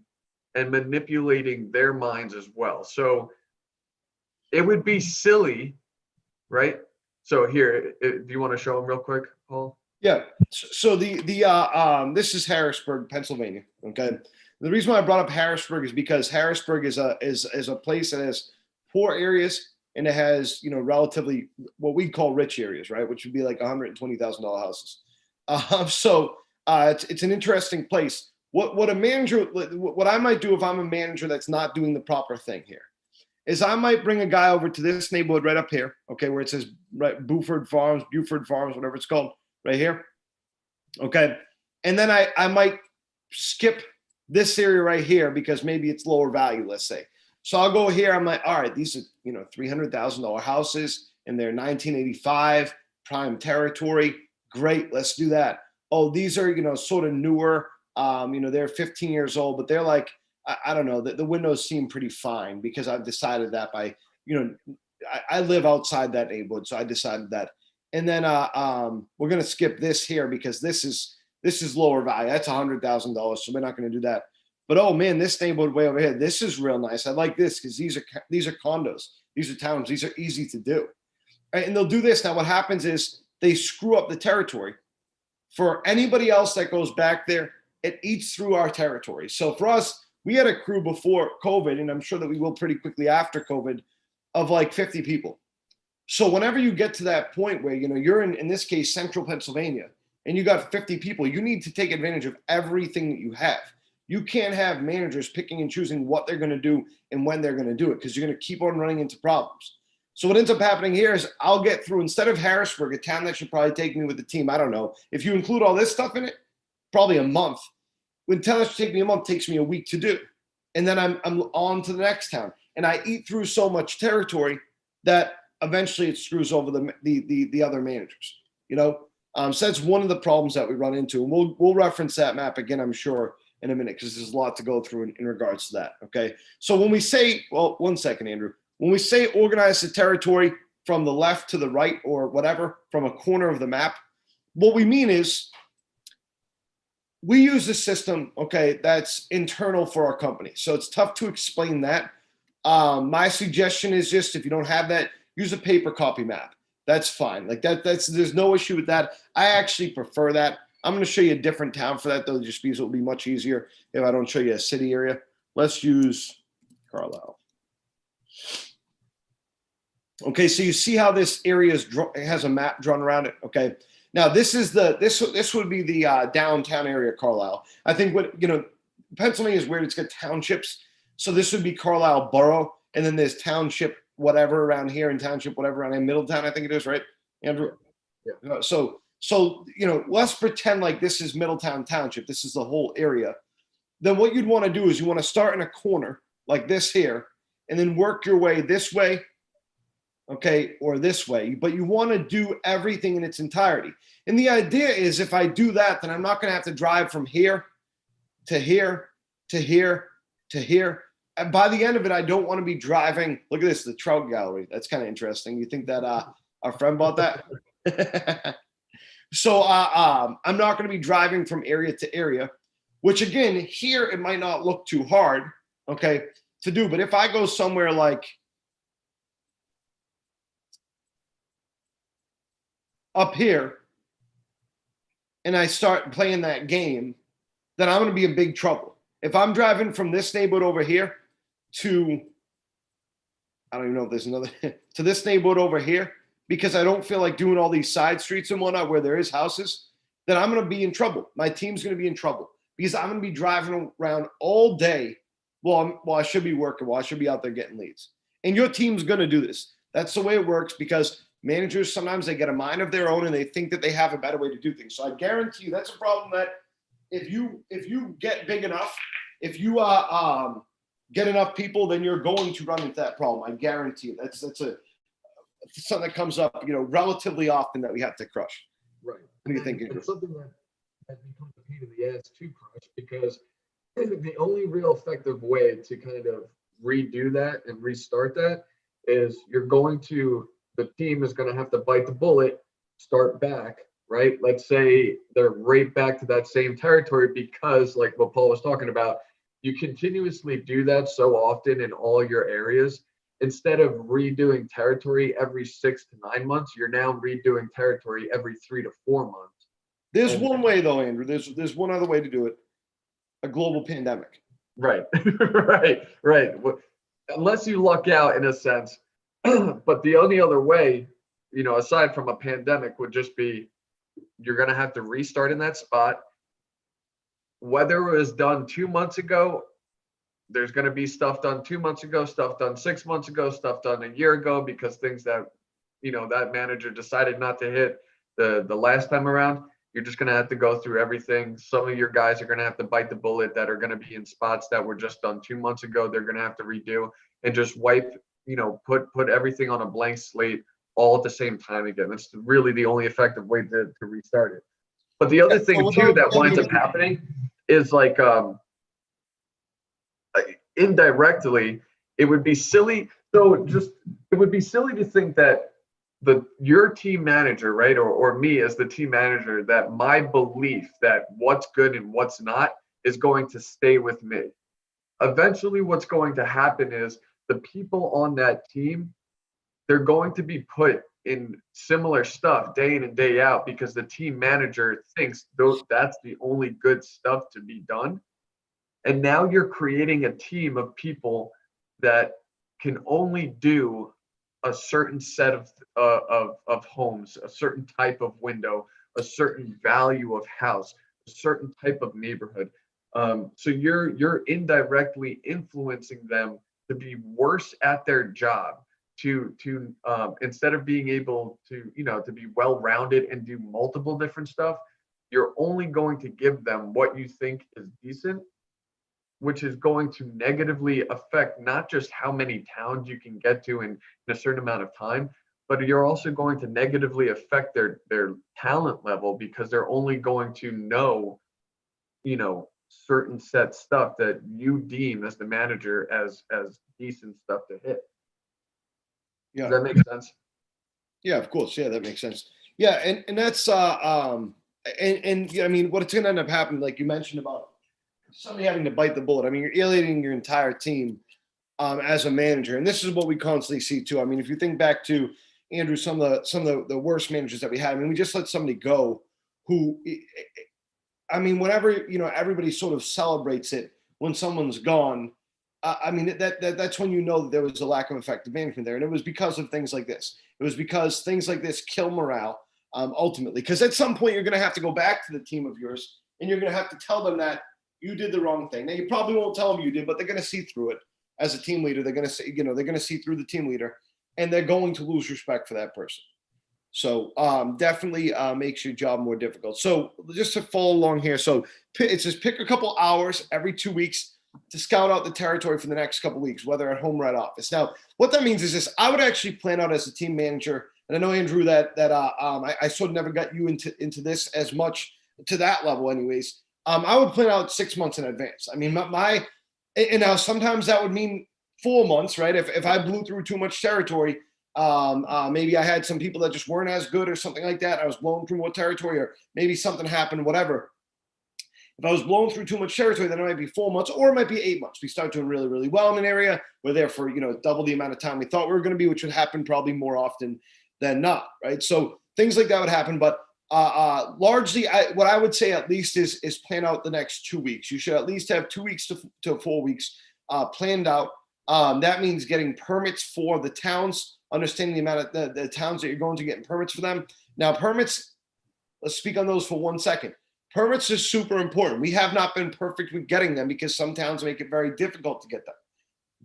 and manipulating their minds as well. So it would be silly, right? So here, do you want to show them real quick, Paul? Yeah. So this is Harrisburg, Pennsylvania. Okay. The reason why I brought up Harrisburg is because Harrisburg is a place that has poor areas and it has relatively what we call rich areas, right? Which would be like $120,000 houses. It's an interesting place. What a manager, what I might do if I'm a manager that's not doing the proper thing here, is I might bring a guy over to this neighborhood right up here, okay, where it says right Buford Farms, whatever it's called, right here, okay, and then I might skip this area right here because maybe it's lower value, let's say. So I'll go here. I'm like, all right, these are $300,000 houses, and they're 1985 prime territory. Great, let's do that. Oh, these are sort of newer. They're 15 years old, but they're like, I don't know, the windows seem pretty fine because I've decided that I live outside that neighborhood, so I decided that. And then we're gonna skip this here because this is lower value. That's $100,000, so we're not gonna do that. But oh man, this neighborhood way over here, this is real nice. I like this because these are condos, these are towns, these are easy to do. Right? And they'll do this. Now what happens is they screw up the territory. For anybody else that goes back there, it eats through our territory. So for us, we had a crew before COVID, and I'm sure that we will pretty quickly after COVID, of like 50 people. So whenever you get to that point where you're in this case central Pennsylvania and you got 50 people, you need to take advantage of everything that you have. You can't have managers picking and choosing what they're going to do and when they're going to do it because you're going to keep on running into problems. So what ends up happening here is I'll get through, instead of Harrisburg, a town that should probably take me with the team, I don't know, if you include all this stuff in it, probably a month. When town that should take me a month takes me a week to do. And then I'm on to the next town. And I eat through so much territory that eventually it screws over the other managers, So that's one of the problems that we run into. And we'll reference that map again, I'm sure, in a minute, because there's a lot to go through in regards to that. Okay. So when we say, well, one second, Andrew, when we say organize the territory from the left to the right or whatever, from a corner of the map, what we mean is we use a system, okay, that's internal for our company. So it's tough to explain that. My suggestion is just if you don't have that, use a paper copy map. That's fine. Like there's no issue with that. I actually prefer that. I'm going to show you a different town for that though, just because it'll be much easier if I don't show you a city area. Let's use Carlisle. Okay, so you see how this area has a map drawn around it. Okay, now this would be the downtown area of Carlisle. I think Pennsylvania is weird. It's got townships, so this would be Carlisle Borough, and then there's township whatever around here and township whatever around in Middletown. I think it is, right, Andrew? Yeah. So let's pretend like this is Middletown Township. This is the whole area. then what you'd want to do is you want to start in a corner like this here, and then work your way this way, okay, or this way. But you want to do everything in its entirety. And the idea is if I do that, then I'm not going to have to drive from here to here to here to here. And by the end of it, I don't want to be driving. Look at this, the Trout Gallery. That's kind of interesting. You think that our friend bought that? So I'm not going to be driving from area to area, which again, here it might not look too hard, okay, to do. But if I go somewhere like up here and I start playing that game, then I'm going to be in big trouble. If I'm driving from this neighborhood over here to, I don't even know if there's another, to this neighborhood over here, because I don't feel like doing all these side streets and whatnot where there is houses, then I'm going to be in trouble. My team's going to be in trouble because I'm going to be driving around all day. Well, I should be working. Well, I should be out there getting leads. And your team's going to do this. That's the way it works because managers, sometimes they get a mind of their own and they think that they have a better way to do things. So I guarantee you that's a problem that if you get big enough, if you get enough people, then you're going to run into that problem. I guarantee you. That's something that comes up, relatively often that we have to crush. Right. What do you think? It's something that becomes a pain in the ass to crush because the only real effective way to kind of redo that and restart that is the team is going to have to bite the bullet, start back, right? Let's say they're right back to that same territory because, like what Paul was talking about, you continuously do that so often in all your areas. Instead of redoing territory every 6 to 9 months, you're now redoing territory every 3 to 4 months. There's one way though, Andrew. There's one other way to do it. A global pandemic. Right. right. Unless you luck out in a sense. But the only other way, aside from a pandemic would just be you're going to have to restart in that spot. Whether it was done 2 months ago, there's going to be stuff done 2 months ago, stuff done 6 months ago, stuff done a year ago because things that, that manager decided not to hit the last time around. You're just going to have to go through everything. Some of your guys are going to have to bite the bullet that are going to be in spots that were just done 2 months ago. They're going to have to redo and just wipe, put everything on a blank slate all at the same time again. That's really the only effective way to restart it. But the other thing too that winds up happening is like indirectly, it would be silly. It would be silly to think that your team manager, right, or me as the team manager, that my belief that what's good and what's not is going to stay with me. Eventually, what's going to happen is the people on that team, they're going to be put in similar stuff day in and day out because the team manager thinks that's the only good stuff to be done. And now you're creating a team of people that can only do a certain set of homes, a certain type of window, a certain value of house, a certain type of neighborhood. So you're indirectly influencing them to be worse at their job, to instead of being able to to be well-rounded and do multiple different stuff, you're only going to give them what you think is decent, which is going to negatively affect not just how many towns you can get to in a certain amount of time, but you're also going to negatively affect their talent level because they're only going to know, certain set stuff that you deem as the manager as decent stuff to hit. Yeah. Does that make sense? Yeah, of course. Yeah, that makes sense. Yeah, and that's I mean, what's going to end up happening, like you mentioned about somebody having to bite the bullet. I mean, you're alienating your entire team as a manager, and this is what we constantly see too. I mean, if you think back to Andrew, some of the worst managers that we had. I mean, we just let somebody go who, I mean, whenever everybody sort of celebrates it when someone's gone. I mean, that's when you know that there was a lack of effective management there, and it was because of things like this. It was because things like this kill morale ultimately. Because at some point, you're going to have to go back to the team of yours, and you're going to have to tell them that you did the wrong thing. Now, you probably won't tell them you did, but they're going to see through it as a team leader. They're going to say, they're going to see through the team leader, and they're going to lose respect for that person. So definitely makes your job more difficult. So just to follow along here, so it says pick a couple hours every 2 weeks to scout out the territory for the next couple weeks, whether at home or at office. Now, what that means is this: I would actually plan out as a team manager, and I know Andrew I sort of never got you into this as much to that level, anyways. I would plan out 6 months in advance. I mean, and now sometimes that would mean 4 months, right? If I blew through too much territory, maybe I had some people that just weren't as good or something like that. I was blowing through more territory, or maybe something happened, whatever. If I was blowing through too much territory, then it might be 4 months, or it might be 8 months. We start doing really, really well in an area. We're there for, double the amount of time we thought we were going to be, which would happen probably more often than not, right? So things like that would happen. But largely, what I would say at least is plan out the next 2 weeks. You should at least have 2 weeks to 4 weeks planned out. That means getting permits for the towns, understanding the amount of the towns that you're going to, getting permits for them. Now, permits, let's speak on those for 1 second. Permits is super important. We have not been perfect with getting them because some towns make it very difficult to get them.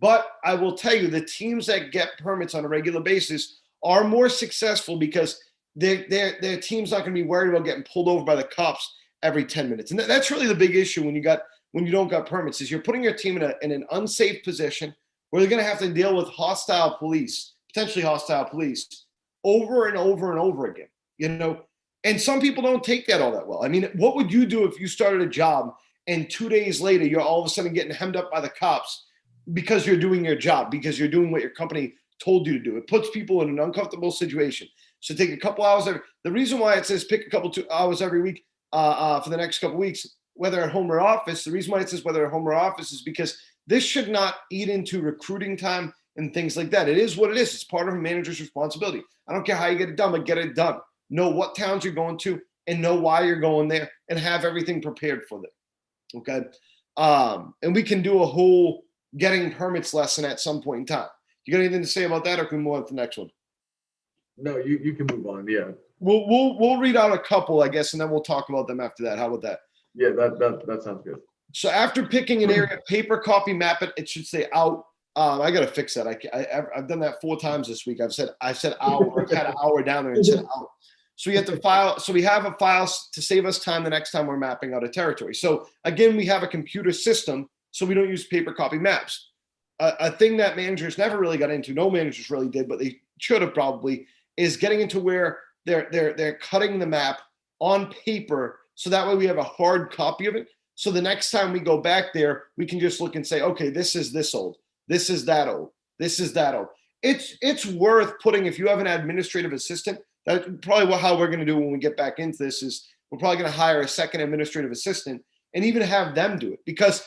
But I will tell you, the teams that get permits on a regular basis are more successful because their team's not going to be worried about getting pulled over by the cops every 10 minutes. And that's really the big issue when you don't got permits, is you're putting your team in an unsafe position where they're going to have to deal with potentially hostile police over and over and over again, And some people don't take that all that well. I mean, what would you do if you started a job and 2 days later you're all of a sudden getting hemmed up by the cops because you're doing your job, because you're doing what your company told you to do? It puts people in an uncomfortable situation. So take a couple hours. The reason why it says pick a couple 2 hours every week for the next couple weeks, whether at home or office, the reason why it says whether at home or office is because this should not eat into recruiting time and things like that. It is what it is. It's part of a manager's responsibility. I don't care how you get it done, but get it done. Know what towns you're going to and know why you're going there and have everything prepared for them. Okay. And we can do a whole getting permits lesson at some point in time. You got anything to say about that, or can we move on to the next one? No, you can move on. Yeah. We'll read out a couple, I guess, and then we'll talk about them after that. How about that? Yeah, that sounds good. So after picking an area, paper copy, map it. It should say out. I got to fix that. I've done that 4 times this week. I've said out. I've had an hour down there and said out. So we have to file. So we have a file to save us time the next time we're mapping out a territory. So again, we have a computer system, so we don't use paper copy maps. A thing that managers never really got into, no managers really did, but they should have probably, is getting into where they're cutting the map on paper, so that way we have a hard copy of it. So the next time we go back there, we can just look and say, okay, this is this old, this is that old, this is that old. It's worth putting, if you have an administrative assistant. That's probably how we're going to do when we get back into this, is we're probably going to hire a second administrative assistant and even have them do it, because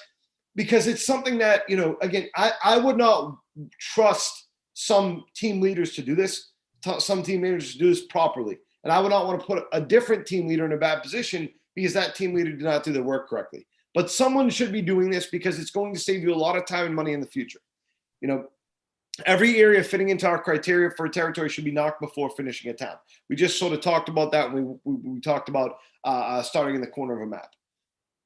it's something that, again, I would not trust some team leaders to do this, some team managers to do this properly. And I would not want to put a different team leader in a bad position because that team leader did not do their work correctly. But someone should be doing this because it's going to save you a lot of time and money in the future. Every area fitting into our criteria for a territory should be knocked before finishing a town. We just sort of talked about that when we talked about starting in the corner of a map.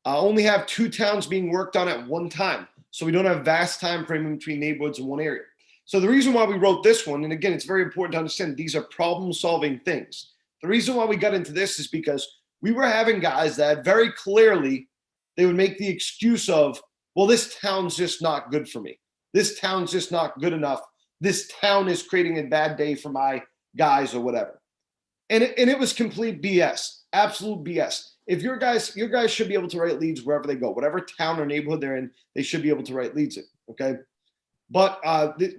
Only have 2 towns being worked on at one time, so we don't have vast time frame in between neighborhoods in one area. So the reason why we wrote this one, and again, it's very important to understand these are problem-solving things. The reason why we got into this is because we were having guys that very clearly, they would make the excuse of, well, this town's just not good for me. This town's just not good enough. This town is creating a bad day for my guys or whatever. And it was complete BS, absolute BS. If your guys should be able to write leads wherever they go, whatever town or neighborhood they're in, they should be able to write leads in, okay? But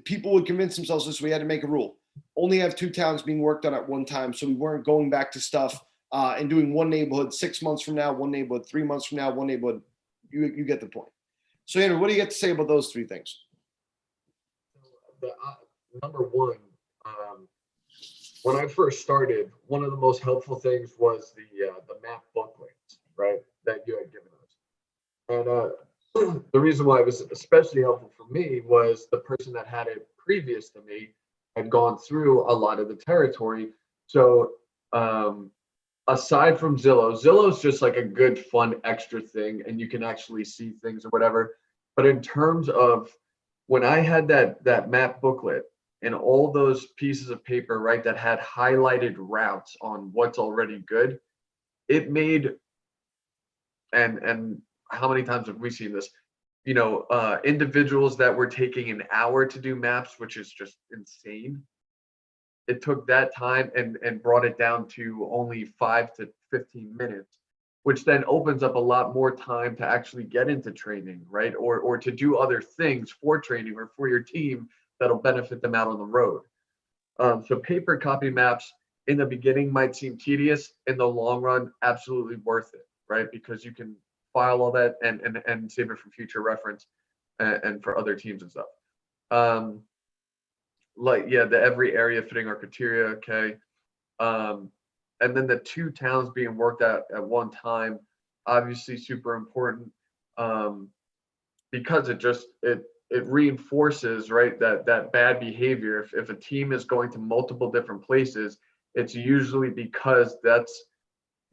people would convince themselves this, we had to make a rule. Only have 2 towns being worked on at one time, so we weren't going back to stuff and doing one neighborhood 6 months from now, one neighborhood 3 months from now, one neighborhood. You get the point. So Andrew, what do you get to say about those 3 things? Number one, when I first started, one of the most helpful things was the map booklets, right, that you had given us. And the reason why it was especially helpful for me was the person that had it previous to me had gone through a lot of the territory. So aside from Zillow's just like a good, fun, extra thing, and you can actually see things or whatever. But in terms of when I had that map booklet, and all those pieces of paper, right, that had highlighted routes on what's already good, it made, and how many times have we seen this? Individuals that were taking an hour to do maps, which is just insane. It took that time and brought it down to only 5 to 15 minutes, which then opens up a lot more time to actually get into training, right? Or to do other things for training or for your team that'll benefit them out on the road. So paper copy maps in the beginning might seem tedious. In the long run, absolutely worth it, right? Because you can file all that and save it for future reference and for other teams and stuff. The every area fitting our criteria, okay. And then the 2 towns being worked at one time, obviously super important, because it reinforces, right, that bad behavior. If a team is going to multiple different places, it's usually because that's,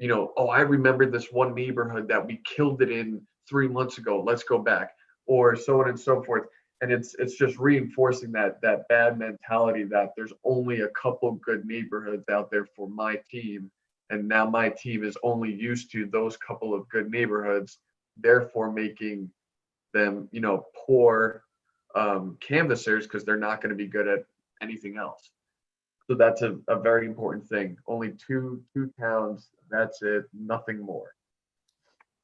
oh, I remember this one neighborhood that we killed it in 3 months ago. Let's go back, or so on and so forth. And it's just reinforcing that bad mentality that there's only a couple good neighborhoods out there for my team, and now my team is only used to those couple of good neighborhoods, therefore making them, poor canvassers, because they're not going to be good at anything else. So that's a very important thing. Only two towns, that's it, nothing more.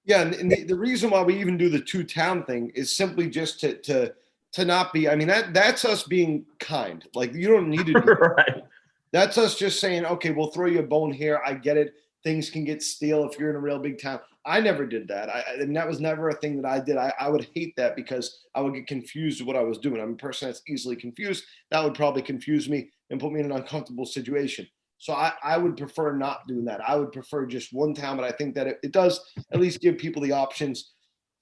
Yeah, and the reason why we even do the 2 town thing is simply just to not be, I mean, that's us being kind. Like, you don't need to do that. Right. That's us just saying, okay, we'll throw you a bone here. I get it. Things can get stale if you're in a real big town. I never did that. And that was never a thing that I did. I would hate that because I would get confused with what I was doing. I'm a person that's easily confused. That would probably confuse me and put me in an uncomfortable situation. So I would prefer not doing that. I would prefer just 1 town, but I think that it does at least give people the options.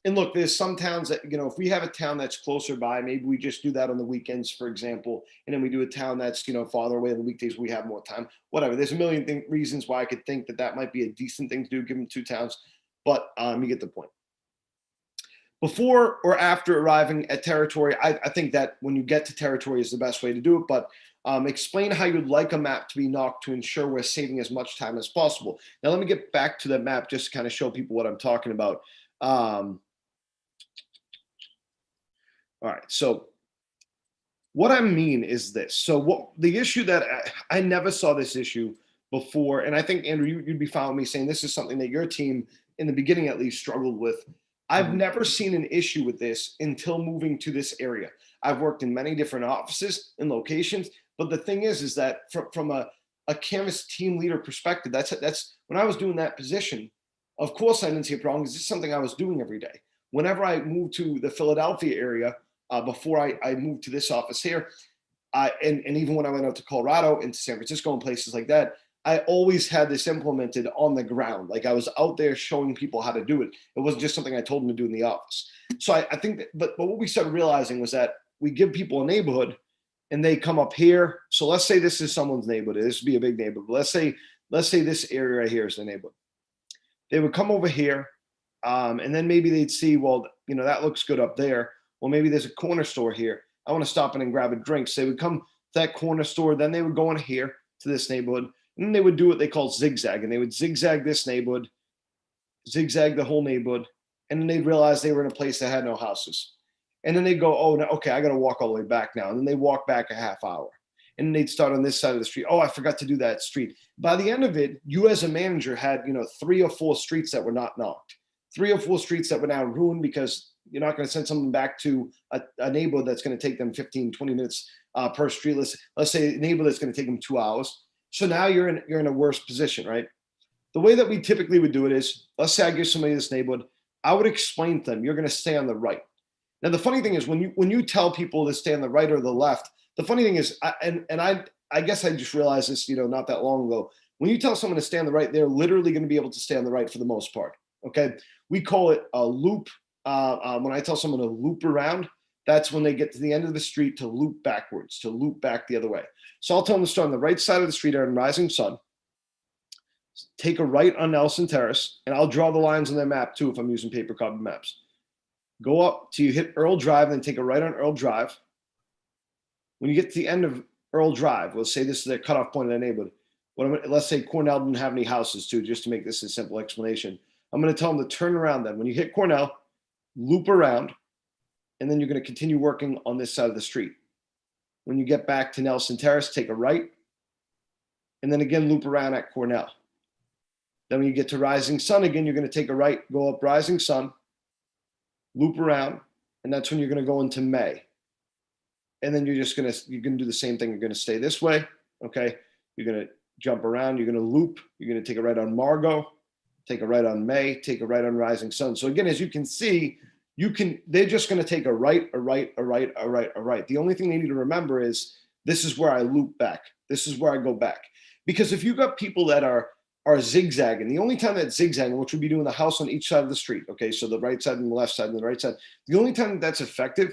And look, there's some towns that, if we have a town that's closer by, maybe we just do that on the weekends, for example, and then we do a town that's, farther away on the weekdays, we have more time, whatever. There's a million reasons why I could think that might be a decent thing to do, given 2 towns, but you get the point. Before or after arriving at territory, I think that when you get to territory is the best way to do it, but explain how you'd like a map to be knocked to ensure we're saving as much time as possible. Now, let me get back to the map just to kind of show people what I'm talking about. All right, so what I mean is this. So what the issue that I never saw this issue before, and I think, Andrew, you'd be fine with me saying this is something that your team, in the beginning at least, struggled with. I've never seen an issue with this until moving to this area. I've worked in many different offices and locations, but the thing is that from a Canvas team leader perspective, that's when I was doing that position, of course I didn't see a problem because this is something I was doing every day. Whenever I moved to the Philadelphia area, before I moved to this office here, and even when I went out to Colorado and to San Francisco and places like that, I always had this implemented on the ground. Like, I was out there showing people how to do it. It wasn't just something I told them to do in the office. So I think that, but what we started realizing was that we give people a neighborhood and they come up here. So let's say this is someone's neighborhood. This would be a big neighborhood. Let's say this area right here is the neighborhood. They would come over here, and then maybe they'd see, well, that looks good up there. Well, maybe there's a corner store here. I want to stop in and grab a drink. So they would come to that corner store. Then they would go in here to this neighborhood. And then they would do what they call zigzag. And they would zigzag this neighborhood, zigzag the whole neighborhood. And then they'd realize they were in a place that had no houses. And then they'd go, oh, no, okay, I got to walk all the way back now. And then they walk back a half hour. And then they'd start on this side of the street. Oh, I forgot to do that street. By the end of it, you as a manager had, 3 or 4 streets that were not knocked. 3 or 4 streets that were now ruined because you're not going to send someone back to a neighborhood that's going to take them 15, 20 minutes per street. Let's say a neighborhood that's going to take them 2 hours. So now you're in a worse position, right? The way that we typically would do it is, let's say I give somebody this neighborhood, I would explain to them, you're going to stay on the right. Now, the funny thing is when you tell people to stay on the right or the left, the funny thing is, I guess I just realized this, not that long ago. When you tell someone to stay on the right, they're literally going to be able to stay on the right for the most part. Okay, we call it a loop. When I tell someone to loop around, that's when they get to the end of the street to loop backwards, to loop back the other way. So I'll tell them to start on the right side of the street on Rising Sun, take a right on Nelson Terrace, and I'll draw the lines on their map too if I'm using paper copy maps. Go up till you hit Earl Drive, then take a right on Earl Drive. When you get to the end of Earl Drive. Let's say this is their cutoff point in the neighborhood. Let's say Cornell didn't have any houses too, just to make this a simple explanation. I'm going to tell them to turn around then. When you hit Cornell, loop around, and then you're going to continue working on this side of the street. When you get back to Nelson Terrace, take a right, and then again loop around at Cornell. Then when you get to Rising Sun again, you're going to take a right, go up Rising Sun, loop around, and that's when you're going to go into May. And then you're going to do the same thing. You're going to stay this way, okay? You're going to jump around, you're going to loop, you're going to take a right on Margot, take a right on May, take a right on Rising Sun. So again, as you can see, they're just going to take a right, a right, a right, a right, a right. The only thing they need to remember is this is where I loop back. This is where I go back. Because if you've got people that are zigzagging, the only time that's zigzagging, which would be doing the house on each side of the street, okay, so the right side and the left side and the right side, the only time that's effective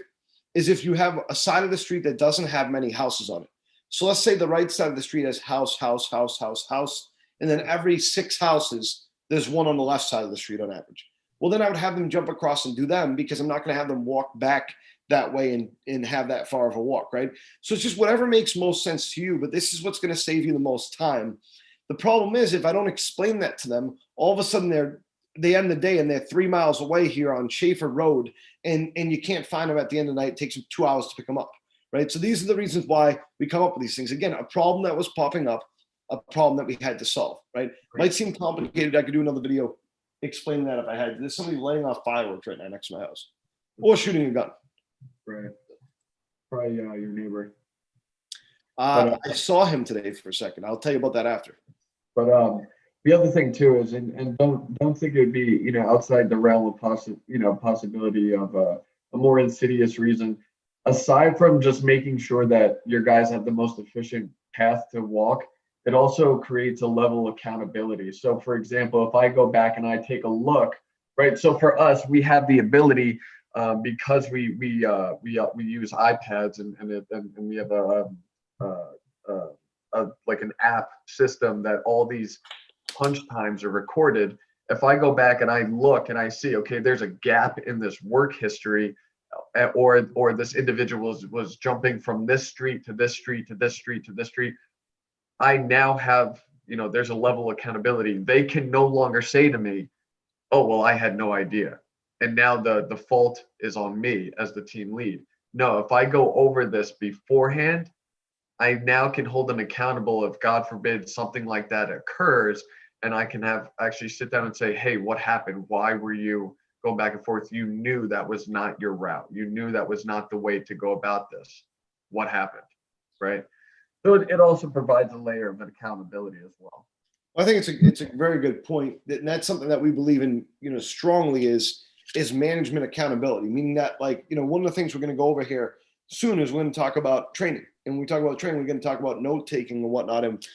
is if you have a side of the street that doesn't have many houses on it. So let's say the right side of the street has house, house, house, house, house, and then every 6 houses, there's one on the left side of the street on average. Well, then I would have them jump across and do them because I'm not going to have them walk back that way and have that far of a walk, right? So it's just whatever makes most sense to you, but this is what's going to save you the most time. The problem is if I don't explain that to them, all of a sudden they end the day and they're 3 miles away here on Schaefer Road and you can't find them at the end of the night. It takes them 2 hours to pick them up, right? So these are the reasons why we come up with these things. Again, a problem that was popping up, a problem that we had to solve, right? Might seem complicated. I could do another video explaining that if I had. There's somebody laying off fireworks right now next to my house or shooting a gun. Right. Probably your neighbor. I saw him today for a second. I'll tell you about that after. But the other thing too is, and don't think it would be, outside the realm of possibility of a more insidious reason. Aside from just making sure that your guys have the most efficient path to walk, it also creates a level of accountability. So for example, if I go back and I take a look, right? So for us, we have the ability because we use iPads and we have like an app system that all these punch times are recorded. If I go back and I look and I see, okay, there's a gap in this work history, or this individual was jumping from this street to this street to this street to this street, I now have, there's a level of accountability. They can no longer say to me, oh, well, I had no idea. And now the fault is on me as the team lead. No, if I go over this beforehand, I now can hold them accountable if, God forbid, something like that occurs, and I can actually sit down and say, hey, what happened? Why were you going back and forth? You knew that was not your route. You knew that was not the way to go about this. What happened, right? So it also provides a layer of accountability as well. I think it's a very good point, and that's something that we believe in, strongly is management accountability. Meaning that, one of the things we're going to go over here soon is we're going to talk about training, and when we talk about training, we're going to talk about note taking and whatnot, and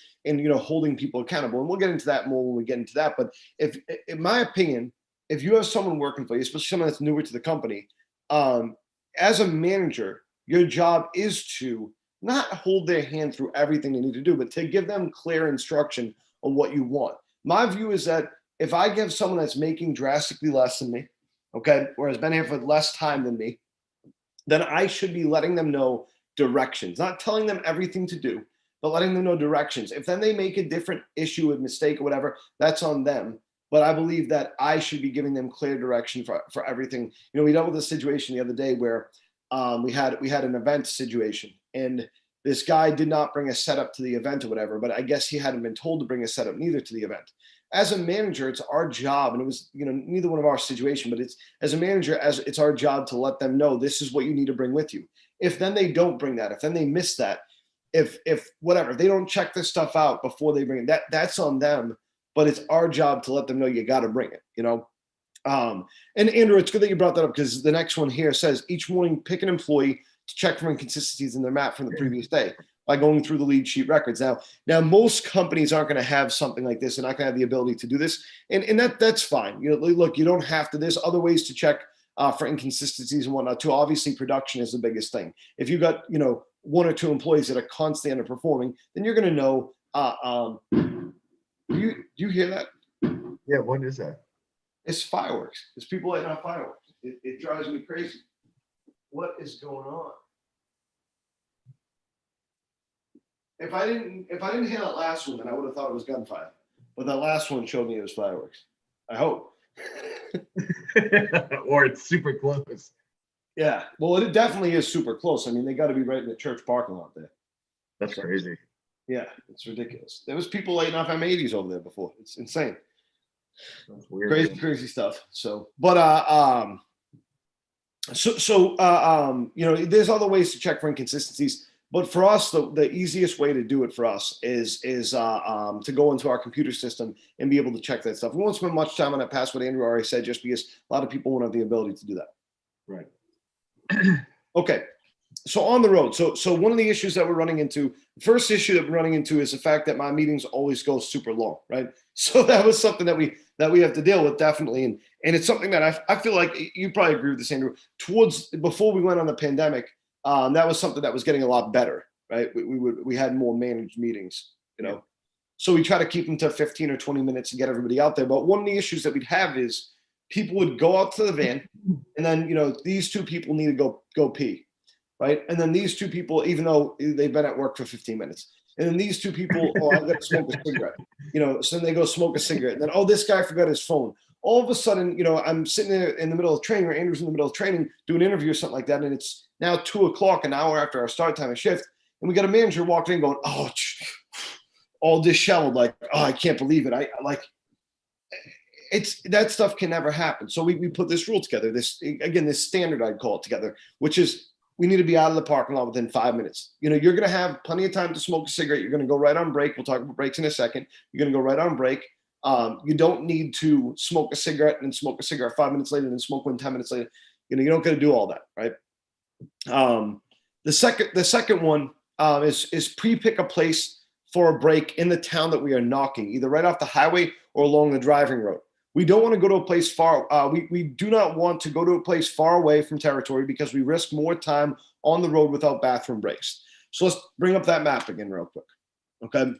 holding people accountable. And we'll get into that more when we get into that. But if, in my opinion, if you have someone working for you, especially someone that's newer to the company, as a manager, your job is to not hold their hand through everything they need to do, but to give them clear instruction on what you want. My view is that if I give someone that's making drastically less than me, okay, or has been here for less time than me, then I should be letting them know directions, not telling them everything to do, but letting them know directions. If then they make a different issue, a mistake or whatever, that's on them. But I believe that I should be giving them clear direction for everything. We dealt with a situation the other day where we had an event situation, and this guy did not bring a setup to the event or whatever, but I guess he hadn't been told to bring a setup neither to the event. As a manager, it's our job, and it was, neither one of our situation, but it's as a manager, it's our job to let them know this is what you need to bring with you. If then they don't bring that, if then they miss that, if whatever, they don't check this stuff out before they bring it, that's on them. But it's our job to let them know you got to bring it, And Andrew, it's good that you brought that up, because the next one here says each morning pick an employee to check for inconsistencies in their map from the previous day by going through the lead sheet records. Now most companies aren't going to have something like this. They're not going to have the ability to do this, and that's fine. Look, you don't have to. There's other ways to check for inconsistencies and whatnot too. Obviously, production is the biggest thing. If you've got 1 or 2 employees that are constantly underperforming, then you're going to know. Do you hear that? Yeah, what is that? It's fireworks. It's people lighting off fireworks. It drives me crazy. What is going on? if I didn't hear that last one, then I would have thought it was gunfire. But that last one showed me it was fireworks. I hope. Or it's super close. Yeah. Well, it definitely is super close. I mean, they got to be right in the church parking lot there. That's crazy. Yeah, it's ridiculous. There was people lighting off M80s over there before. It's insane. That's weird. Crazy stuff. So, but you know, there's other ways to check for inconsistencies. But for us, the easiest way to do it for us is to go into our computer system and be able to check that stuff. We won't spend much time on that past what Andrew already said, just because a lot of people won't have the ability to do that. Right. Okay. So on the road. So one of the issues that we're running into, the first issue that we're running into is the fact that my meetings always go super long, right? So that was something that we have to deal with, definitely. And it's something that I feel like you probably agree with this, Andrew. Before we went on the pandemic, that was something that was getting a lot better, right? We had more managed meetings, you know. So we try to keep them to 15 or 20 minutes and get everybody out there. But one of the issues that we'd have is people would go out to the van, and then, you know, these two people need to go pee, right? And then these two people, even though they've been at work for 15 minutes, and then these two people, oh, I got to smoke a cigarette, you know, so then they go smoke a cigarette. And then, oh, this guy forgot his phone. All of a sudden, you know, I'm sitting there in the middle of training, or Andrew's in the middle of training, doing an interview or something like that. And it's now 2:00, an hour after our start time of shift. And we got a manager walking in going, oh, all disheveled, like, oh, I can't believe it. I like, it's that stuff can never happen. So we put this rule together, this standard, I'd call it, together, which is we need to be out of the parking lot within 5 minutes. You know, you're going to have plenty of time to smoke a cigarette. You're going to go right on break. We'll talk about breaks in a second. You're going to go right on break. You don't need to smoke a cigarette and smoke a cigarette 5 minutes later and smoke one 10 minutes later. You know, you don't got to do all that, right? The second one is pre-pick a place for a break in the town that we are knocking, either right off the highway or along the driving road. We don't want to go to a place far. We do not want to go to a place far away from territory, because we risk more time on the road without bathroom breaks. So let's bring up that map again real quick. Okay.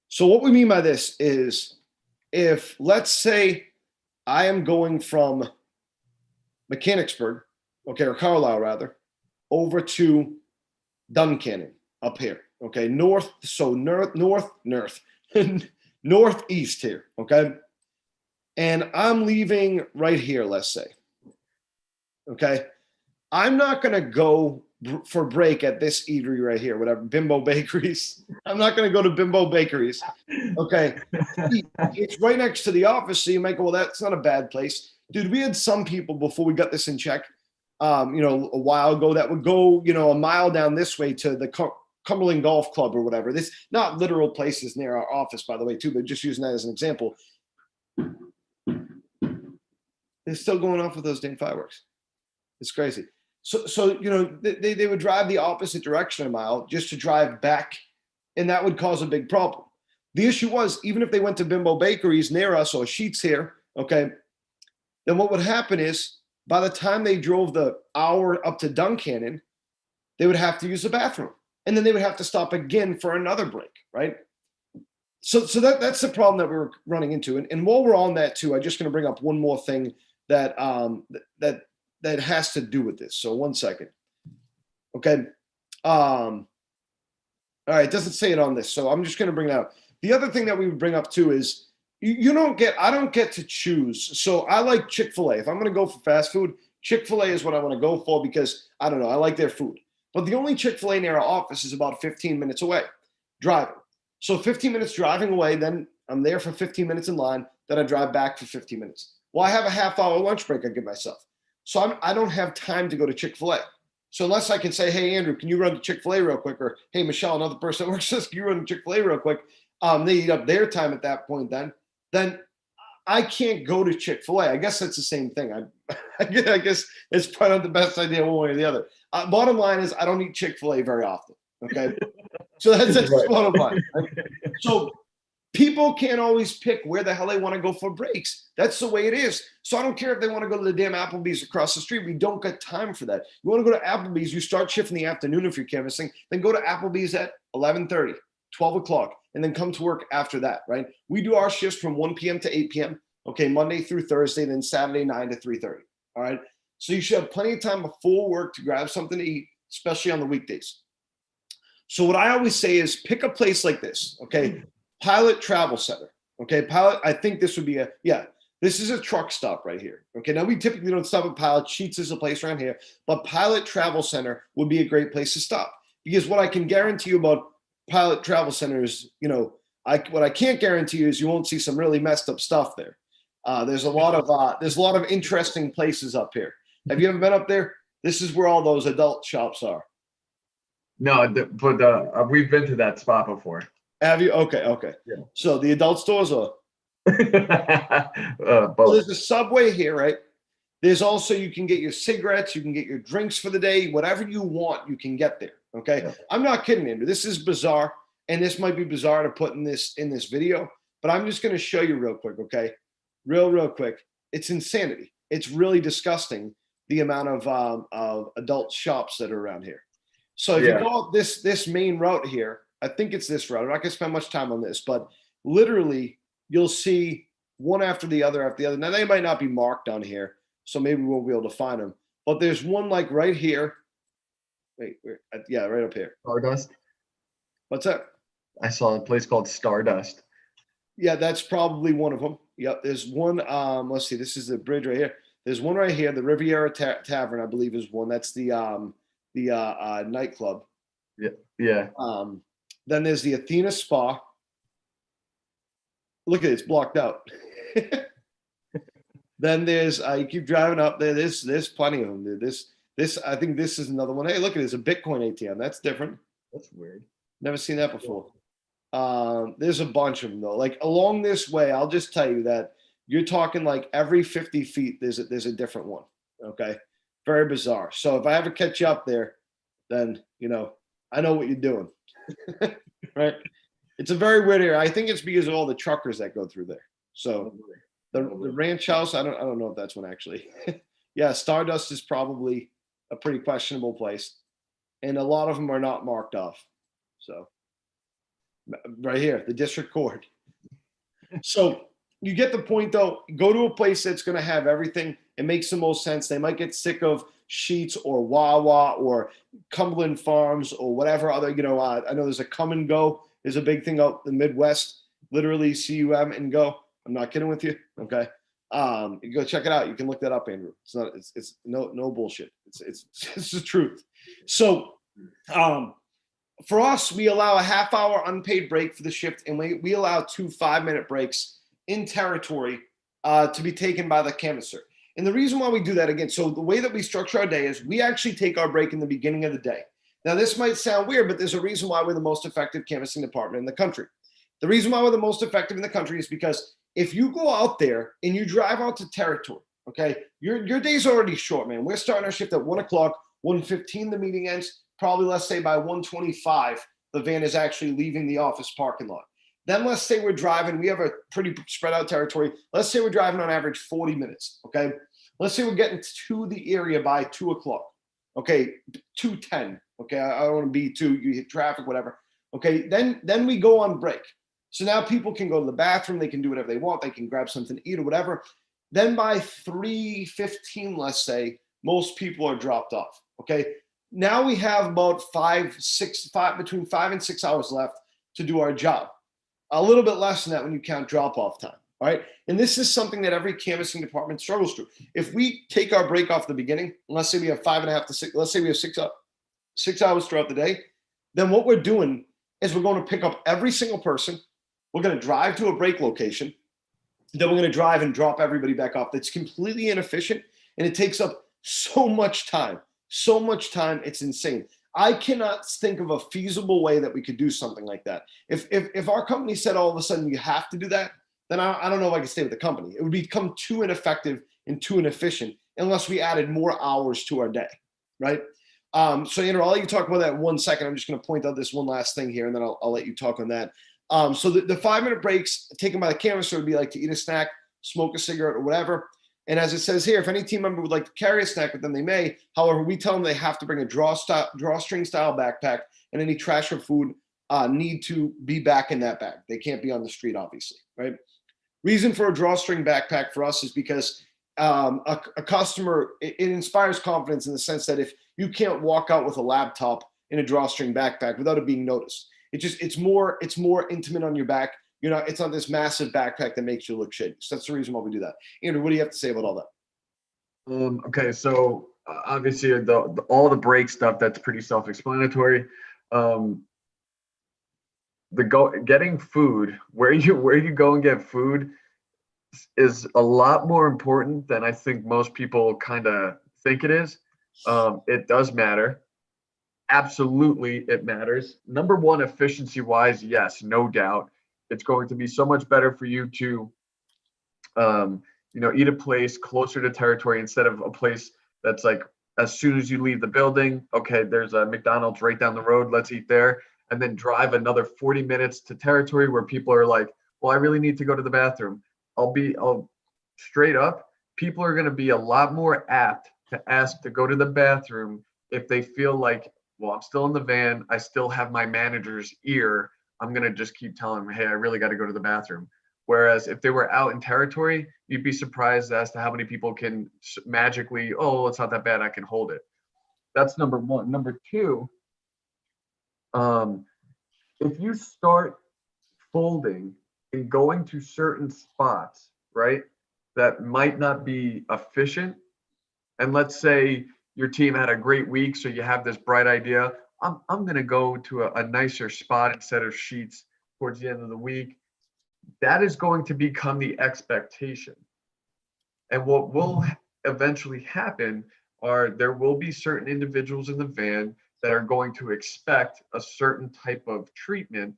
So what we mean by this is, if, let's say, I am going from Mechanicsburg, okay, or Carlisle rather, over to Duncannon up here, okay, northeast here, okay, and I'm leaving right here, let's say, okay, I'm not going to go for break at this eatery right here, whatever, Bimbo Bakeries. I'm not going to go to Bimbo Bakeries, okay. It's right next to the office, so you might go, well, that's not a bad place. Dude, we had some people before we got this in check, you know, a while ago, that would go, you know, a mile down this way to the Cumberland Golf Club or whatever. This, not literal places near our office, by the way, too, but just using that as an example. They're still going off with those damn fireworks. It's crazy. So you know, they would drive the opposite direction a mile just to drive back, and that would cause a big problem. The issue was, even if they went to Bimbo Bakeries near us or Sheetz here, okay, then what would happen is, by the time they drove the hour up to Duncannon, they would have to use the bathroom, and then they would have to stop again for another break, right? So that's the problem that we're running into. And while we're on that too, I'm just going to bring up one more thing that that has to do with this. So 1 second. Okay. All right. It doesn't say it on this, so I'm just going to bring it up. The other thing that we would bring up too is, I don't get to choose. So I like Chick-fil-A. If I'm going to go for fast food, Chick-fil-A is what I want to go for, because I don't know, I like their food. But the only Chick-fil-A near our office is about 15 minutes away driving. So 15 minutes driving away, then I'm there for 15 minutes in line, then I drive back for 15 minutes. Well, I have a half-hour lunch break I give myself. So I don't have time to go to Chick-fil-A. So unless I can say, hey, Andrew, can you run to Chick-fil-A real quick? Or, hey, Michelle, another person that works with us, can you run to Chick-fil-A real quick? They eat up their time at that point then I can't go to Chick-fil-A. I guess that's the same thing. I guess it's probably not the best idea one way or the other. Bottom line is, I don't eat Chick-fil-A very often, okay? So that's right. Bottom line. Right? So people can't always pick where the hell they want to go for breaks. That's the way it is. So I don't care if they want to go to the damn Applebee's across the street. We don't got time for that. You want to go to Applebee's, you start shift in the afternoon if you're canvassing, then go to Applebee's at 11:30, 12 o'clock, and then come to work after that, right? We do our shifts from 1 p.m. to 8 p.m., okay, Monday through Thursday, then Saturday 9 to 3:30, all right? So you should have plenty of time before work to grab something to eat, especially on the weekdays. So what I always say is pick a place like this, okay? Pilot Travel Center, okay? Pilot, I think this would be this is a truck stop right here, okay? Now, we typically don't stop at Pilot. Sheets is a place around here, but Pilot Travel Center would be a great place to stop, because what I can guarantee you about Pilot Travel Center is, what I can't guarantee you is you won't see some really messed up stuff there. There's a lot of interesting places up here. Have you ever been up there? This is where all those adult shops are. No, but we've been to that spot before. Have you? Okay. Yeah. So the adult stores are. Both. So there's a Subway here, right? There's also, you can get your cigarettes, you can get your drinks for the day, whatever you want, you can get there. Okay. Yeah. I'm not kidding, Andrew. This is bizarre, and this might be bizarre to put in this video, but I'm just going to show you real quick. Okay. Real quick. It's insanity. It's really disgusting, the amount of adult shops that are around here. So if you go up this main route here, I think it's this route. I'm not going to spend much time on this, but literally you'll see one after the other. Now, they might not be marked on here, so maybe we won't be able to find them. But there's one like right here. Wait, right up here. Stardust. What's that? I saw a place called Stardust. Yeah, that's probably one of them. Yep, there's one. Let's see. This is the bridge right here. There's one right here. The Riviera Tavern, I believe, is one. That's the nightclub. Yeah. Then there's the Athena Spa. Look at it, it's blocked out. Then there's you keep driving up there. There's plenty of them. This I think this is another one. Hey, look at this, a Bitcoin ATM. That's different. That's weird. Never seen that before. There's a bunch of them though. Like along this way, I'll just tell you that you're talking like every 50 feet there's a different one. Okay, very bizarre. So if I ever catch you up there, then I know what you're doing. Right? It's a very weird area. I think it's because of all the truckers that go through there. So the ranch house, I don't know if that's one actually. Yeah, Stardust is probably a pretty questionable place, and a lot of them are not marked off. So right here, the district court. So you get the point though. Go to a place that's going to have everything. It makes the most sense. They might get sick of Sheets or Wawa or Cumberland Farms or whatever other, I know there's a Come and Go is a big thing out in the Midwest, literally CUM and go. I'm not kidding with you. Okay. You go check it out. You can look that up, Andrew. It's no bullshit. It's the truth. So, for us, we allow a half-hour unpaid break for the shift, and we allow 2 5-minute breaks in territory to be taken by the canvasser. And the reason why we do that, again, so the way that we structure our day is we actually take our break in the beginning of the day. Now, this might sound weird, but there's a reason why we're the most effective canvassing department in the country. The reason why we're the most effective in the country is because if you go out there and you drive out to territory, okay, your day's already short, man. We're starting our shift at 1 o'clock, 1:15 the meeting ends. Probably, let's say by 1:25, the van is actually leaving the office parking lot. Then let's say we're driving, we have a pretty spread out territory. Let's say we're driving on average 40 minutes, okay? Let's say we're getting to the area by 2 o'clock, okay, 2:10, okay? I don't want to be you hit traffic, whatever. Okay, then we go on break. So now people can go to the bathroom, they can do whatever they want, they can grab something to eat or whatever. Then by 3:15, let's say, most people are dropped off, okay? Now we have about between 5 and 6 hours left to do our job. A little bit less than that when you count drop-off time, all right? And this is something that every canvassing department struggles through. If we take our break off the beginning, let's say we have 5.5 to 6, let's say we have 6 hours throughout the day, then what we're doing is we're going to pick up every single person. We're going to drive to a break location. Then we're going to drive and drop everybody back off. That's completely inefficient, and it takes up so much time. So much time, it's insane. I cannot think of a feasible way that we could do something like that. If our company said all of a sudden you have to do that, then I don't know if I could stay with the company. It would become too ineffective and too inefficient unless we added more hours to our day, right? So, Andrew, I'll let you talk about that in 1 second. I'm just going to point out this one last thing here, and then I'll let you talk on that. So the 5-minute breaks taken by the canvasser would be like to eat a snack, smoke a cigarette, or whatever. And as it says here, if any team member would like to carry a snack with them, they may. However, we tell them they have to bring a drawstring style backpack, and any trash or food need to be back in that bag. They can't be on the street, obviously, right? Reason for a drawstring backpack for us is because a customer, it inspires confidence in the sense that if you can't walk out with a laptop in a drawstring backpack without it being noticed. It's more intimate on your back. It's not this massive backpack that makes you look shitty. So that's the reason why we do that. Andrew, what do you have to say about all that? Okay, so obviously all the break stuff, that's pretty self-explanatory. Getting food, where you go and get food is a lot more important than I think most people kind of think it is. It does matter. Absolutely, it matters. Number one, efficiency wise, yes, no doubt. It's going to be so much better for you to, eat a place closer to territory instead of a place that's like, as soon as you leave the building, okay, there's a McDonald's right down the road, let's eat there, and then drive another 40 minutes to territory where people are like, well, I really need to go to the bathroom. I'll straight up, people are going to be a lot more apt to ask to go to the bathroom if they feel like, well, I'm still in the van, I still have my manager's ear, I'm going to just keep telling them, hey, I really got to go to the bathroom. Whereas if they were out in territory, you'd be surprised as to how many people can magically, oh, it's not that bad, I can hold it. That's number one. Number two, if you start folding and going to certain spots, right, that might not be efficient, and let's say your team had a great week, so you have this bright idea, I'm going to go to a nicer spot instead of sheets towards the end of the week. That is going to become the expectation. And what will eventually happen are there will be certain individuals in the van that are going to expect a certain type of treatment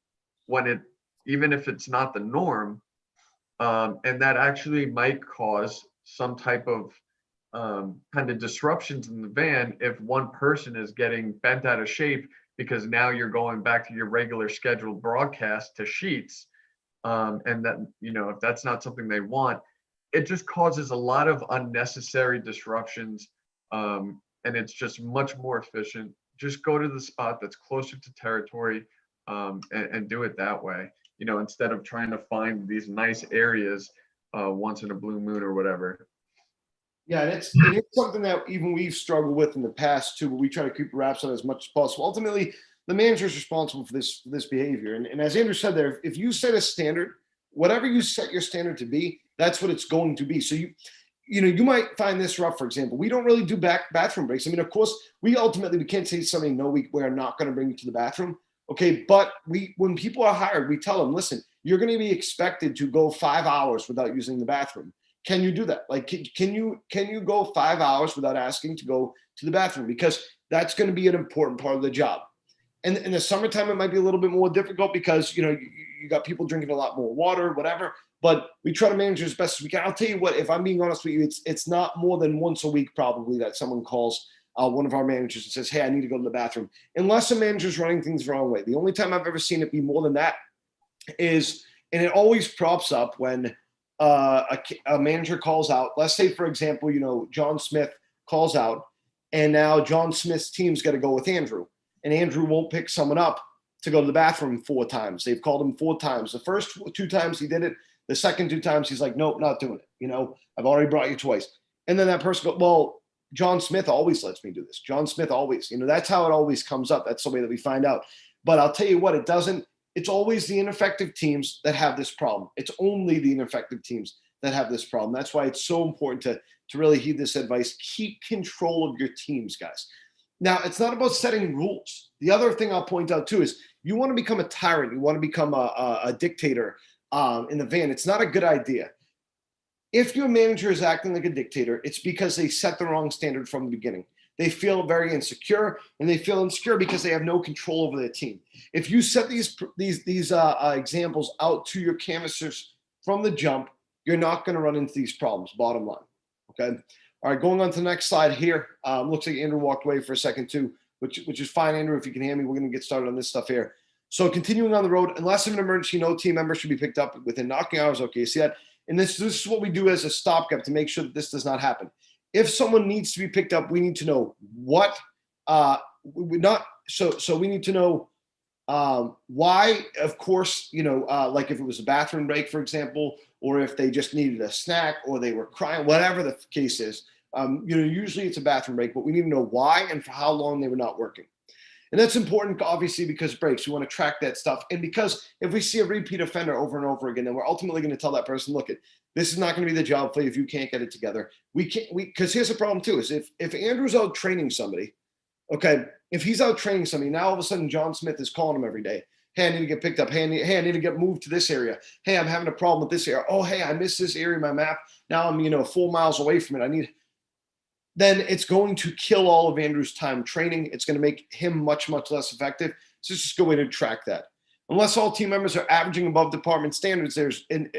even if it's not the norm. And that actually might cause some type of kind of disruptions in the van if one person is getting bent out of shape because now you're going back to your regular scheduled broadcast to sheets. And that, if that's not something they want, it just causes a lot of unnecessary disruptions. And it's just much more efficient. Just go to the spot that's closer to territory, and do it that way, instead of trying to find these nice areas once in a blue moon or whatever. Yeah, and it's something that even we've struggled with in the past too, but we try to keep wraps on as much as possible. Ultimately, the manager is responsible for this behavior. And as Andrew said there, if you set a standard, whatever you set your standard to be, that's what it's going to be. So you might find this rough, for example. We don't really do bathroom breaks. I mean, of course, we can't say to somebody, no, we're not going to bring you to the bathroom. Okay, but when people are hired, we tell them, listen, you're going to be expected to go 5 hours without using the bathroom. Can you do that? Like, can you go 5 hours without asking to go to the bathroom? Because that's going to be an important part of the job. And in the summertime, it might be a little bit more difficult because, you got people drinking a lot more water, whatever. But we try to manage it as best as we can. I'll tell you what, if I'm being honest with you, it's not more than once a week probably that someone calls one of our managers and says, hey, I need to go to the bathroom. Unless a manager's running things the wrong way. The only time I've ever seen it be more than that is, and it always props up when a manager calls out. Let's say, for example, John Smith calls out, and now John Smith's team's got to go with Andrew, and Andrew won't pick someone up to go to the bathroom 4 times. They've called him 4 times. The first 2 times he did it. The second 2 times he's like, nope, not doing it. I've already brought you twice. And then that person goes, well, John Smith always lets me do this. John Smith always, that's how it always comes up. That's the way that we find out. But I'll tell you what, it's always the ineffective teams that have this problem. It's only the ineffective teams that have this problem. That's why it's so important to really heed this advice. Keep control of your teams, guys. Now, it's not about setting rules. The other thing I'll point out too is you want to become a tyrant. You want to become a dictator in the van. It's not a good idea. If your manager is acting like a dictator, it's because they set the wrong standard from the beginning. They feel very insecure, and they feel insecure because they have no control over their team. If you set these examples out to your canvassers from the jump, you're not going to run into these problems. Bottom line, okay. All right, going on to the next slide here. Looks like Andrew walked away for a second too, which is fine, Andrew. If you can hear me, we're going to get started on this stuff here. So continuing on the road, unless of an emergency, no team member should be picked up within knocking hours. Okay, you see that? And this is what we do as a stopgap to make sure that this does not happen. If someone needs to be picked up, we need to know what. So we need to know why. Of course, like if it was a bathroom break, for example, or if they just needed a snack or they were crying, whatever the case is. Usually it's a bathroom break, but we need to know why and for how long they were not working. And that's important, obviously, because breaks, we want to track that stuff. And because if we see a repeat offender over and over again, then we're ultimately going to tell that person, look, this is not going to be the job for you if you can't get it together. Because here's the problem too, is if Andrew's out training somebody, okay, if he's out training somebody, now all of a sudden John Smith is calling him every day. Hey, I need to get picked up. Hey, I need to get moved to this area. Hey, I'm having a problem with this area. Oh, hey, I missed this area in my map. Now I'm, 4 miles away from it. Then it's going to kill all of Andrew's time training. It's going to make him much, much less effective. So it's just a good way to track that. Unless all team members are averaging above department standards, there's an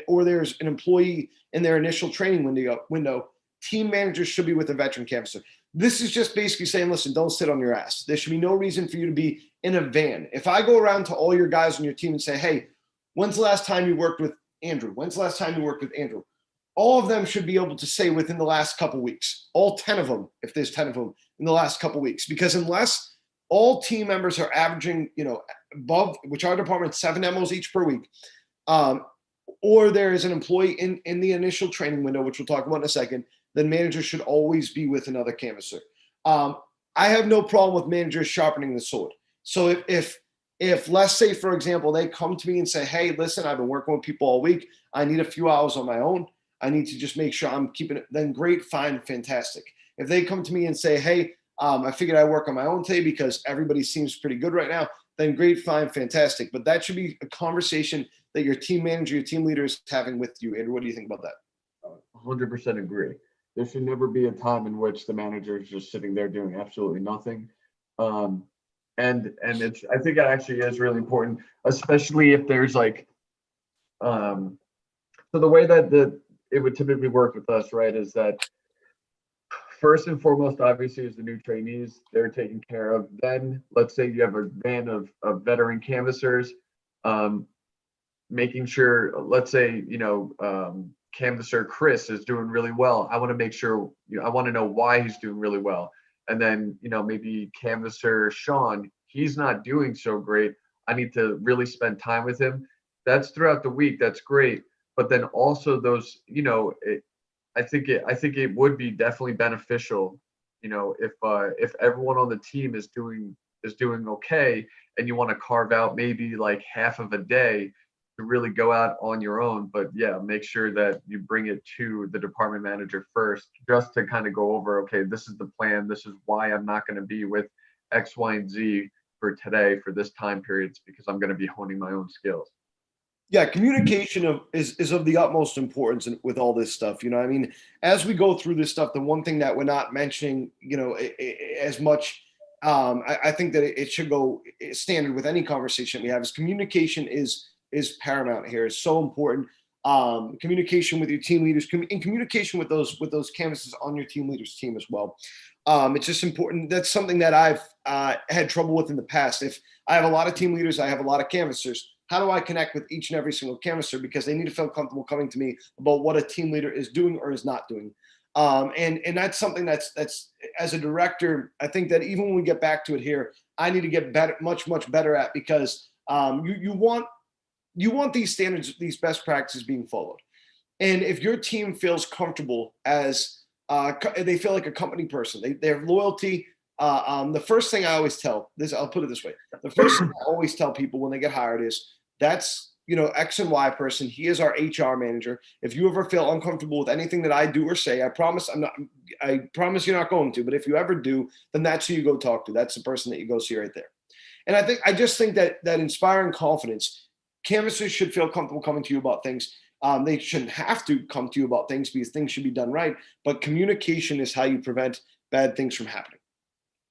employee in their initial training window, team managers should be with a veteran canvasser. This is just basically saying, listen, don't sit on your ass. There should be no reason for you to be in a van. If I go around to all your guys on your team and say, hey, when's the last time you worked with Andrew? When's the last time you worked with Andrew? All of them should be able to say within the last couple weeks, all 10 of them, if there's 10 of them in the last couple weeks, because unless all team members are averaging, above, which our department, 7 MOs each per week, or there is an employee in the initial training window, which we'll talk about in a second, then managers should always be with another canvasser. I have no problem with managers sharpening the sword. So if let's say, for example, they come to me and say, hey, listen, I've been working with people all week. I need a few hours on my own. I need to just make sure I'm keeping it, then great, fine, fantastic. If they come to me and say, hey, I figured I work on my own today because everybody seems pretty good right now, then great, fine, fantastic. But that should be a conversation that your team manager, your team leader is having with you. Andrew, what do you think about that? 100% agree. There should never be a time in which the manager is just sitting there doing absolutely nothing. And I think it actually is really important, especially if there's like, so the way that it would typically work with us, right, is that first and foremost, obviously, is the new trainees, they're taken care of. Then let's say you have a van of veteran canvassers, making sure, let's say, canvasser Chris is doing really well. I want to make sure, I want to know why he's doing really well. And then, maybe canvasser Sean, he's not doing so great. I need to really spend time with him. That's throughout the week. That's great. But then also those, I think it would be definitely beneficial, if everyone on the team is doing okay, and you want to carve out maybe like half of a day to really go out on your own. But yeah, make sure that you bring it to the department manager first, just to kind of go over, okay, this is the plan. This is why I'm not going to be with X, Y, and Z for today for this time period. It's because I'm going to be honing my own skills. Yeah, communication is of the utmost importance with all this stuff. As we go through this stuff, the one thing that we're not mentioning, as much, I think that it should go standard with any conversation we have, is communication is paramount here. It's so important. Communication with your team leaders, and communication with those canvases on your team leaders team as well. It's just important. That's something that I've had trouble with in the past. If I have a lot of team leaders, I have a lot of canvassers. How do I connect with each and every single canvasser? Because they need to feel comfortable coming to me about what a team leader is doing or is not doing. And that's something that's as a director, I think that even when we get back to it here, I need to get better, much, much better at, because you want these standards, these best practices being followed. And if your team feels comfortable as they feel like a company person, they have loyalty. The first thing I always tell this, I'll put it this way. The first thing I always tell people when they get hired is, that's, X and Y person. He is our HR manager. If you ever feel uncomfortable with anything that I do or say, I promise you're not going to, but if you ever do, then that's who you go talk to. That's the person that you go see right there. And I just think that inspiring confidence, canvassers should feel comfortable coming to you about things. They shouldn't have to come to you about things, because things should be done right. But communication is how you prevent bad things from happening.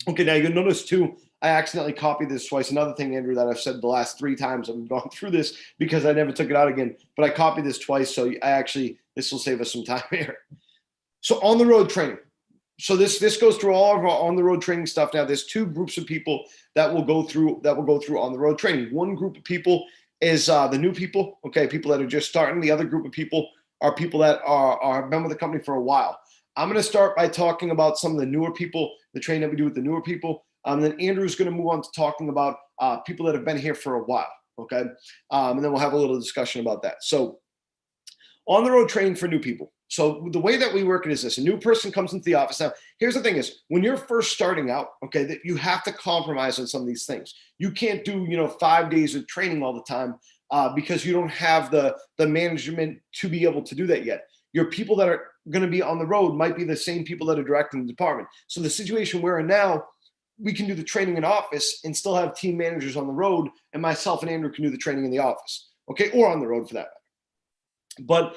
Okay, now you'll notice too, I accidentally copied this twice. Another thing, Andrew, that I've said the last 3 times, I've gone through this because I never took it out again, but I copied this twice. So this will save us some time here. So on the road training. So this goes through all of our on the road training stuff. Now there's 2 groups of people that will go through on the road training. One group of people is the new people. Okay. People that are just starting. The other group of people are people that have been with the company for a while. I'm going to start by talking about some of the newer people, the training that we do with the newer people. And then Andrew's going to move on to talking about people that have been here for a while. Okay. And then we'll have a little discussion about that. So on the road training for new people. So the way that we work it is this: a new person comes into the office. Now, here's the thing: is when you're first starting out, okay, that you have to compromise on some of these things. You can't do 5 days of training all the time because you don't have the management to be able to do that yet. Your people that are going to be on the road might be the same people that are directing the department. So the situation we're in now, we can do the training in office and still have team managers on the road, and myself and Andrew can do the training in the office, okay, or on the road for that matter. But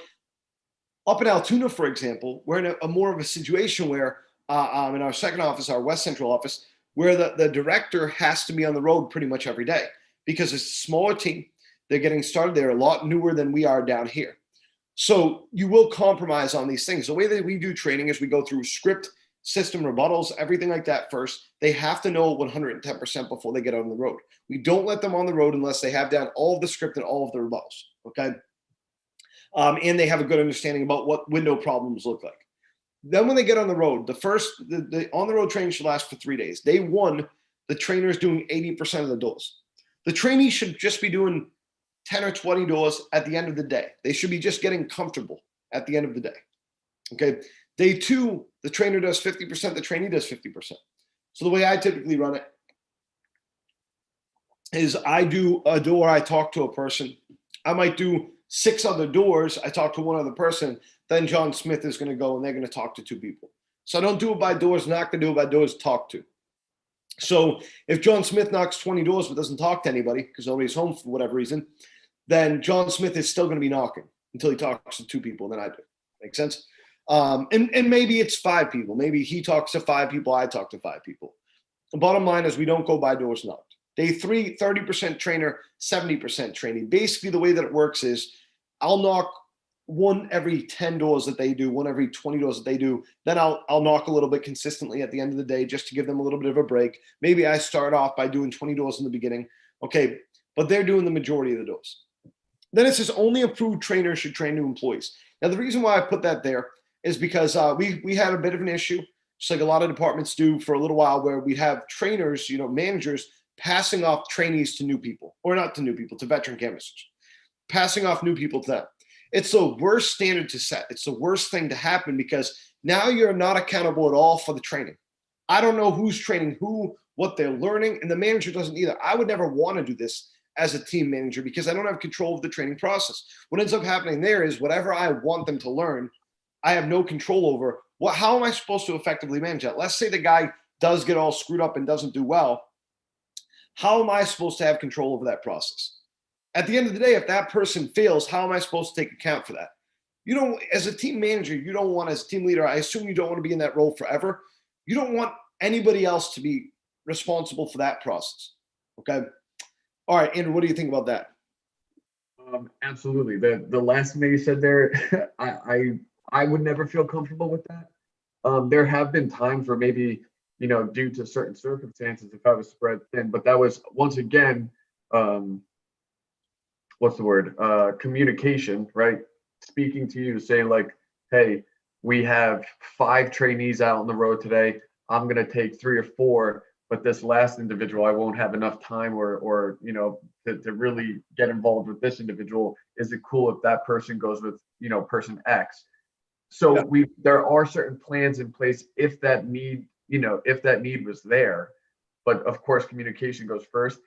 up in Altoona, for example, we're in a more of a situation where in our second office, our West Central office, where the director has to be on the road pretty much every day because it's a smaller team. They're getting started. They're a lot newer than we are down here. So you will compromise on these things. The way that we do training is we go through script, system, rebuttals, everything like that first. They have to know 110% before they get on the road. We don't let them on the road unless they have down all of the script and all of the rebuttals, okay? And they have a good understanding about what window problems look like. Then when they get on the road, the on-the-road training should last for 3 days. Day one, the trainer is doing 80% of the doors. The trainee should just be doing 10 or 20 doors at the end of the day. They should be just getting comfortable at the end of the day. Okay. Day two, the trainer does 50%, the trainee does 50%. So the way I typically run it is I do a door, I talk to a person. I might do 6 other doors, I talk to one other person, then John Smith is going to go and they're going to talk to 2 people. So I don't do it by doors, not going to do it by doors, talk to. So if John Smith knocks 20 doors but doesn't talk to anybody because nobody's home for whatever reason, then John Smith is still going to be knocking until he talks to 2 people. Then I do. Make sense? And maybe it's 5 people. Maybe he talks to 5 people. I talk to 5 people. The bottom line is we don't go by doors knocked. Day 3, 30% trainer, 70% trainee. Basically, the way that it works is I'll knock 1 every 10 doors that they do, 1 every 20 doors that they do. Then I'll knock a little bit consistently at the end of the day just to give them a little bit of a break. Maybe I start off by doing 20 doors in the beginning. Okay, but they're doing the majority of the doors. Then it says only approved trainers should train new employees. Now, the reason why I put that there is because we had a bit of an issue, just like a lot of departments do for a little while, where we have trainers, managers passing off trainees to new people, or not to new people, to veteran canvassers, passing off new people to them. It's the worst standard to set. It's the worst thing to happen because now you're not accountable at all for the training. I don't know who's training who, what they're learning, and the manager doesn't either. I would never want to do this as a team manager because I don't have control of the training process. What ends up happening there is whatever I want them to learn, I have no control over. How am I supposed to effectively manage that? Let's say the guy does get all screwed up and doesn't do well. How am I supposed to have control over that process? At the end of the day, if that person fails, how am I supposed to take account for that? As a team manager, you don't want, as a team leader, I assume you don't want to be in that role forever. You don't want anybody else to be responsible for that process. Okay. All right, Andrew, what do you think about that? Absolutely. The last thing that you said there, I would never feel comfortable with that. There have been times where maybe, due to certain circumstances, if I was spread thin, but that was once again, what's the word? Communication, right? Speaking to you, saying like, hey, we have 5 trainees out on the road today. I'm going to take 3 or 4. But this last individual, I won't have enough time or to really get involved with this individual. Is it cool if that person goes with, person X? So Yeah. there are certain plans in place if that need was there. But of course, communication goes first.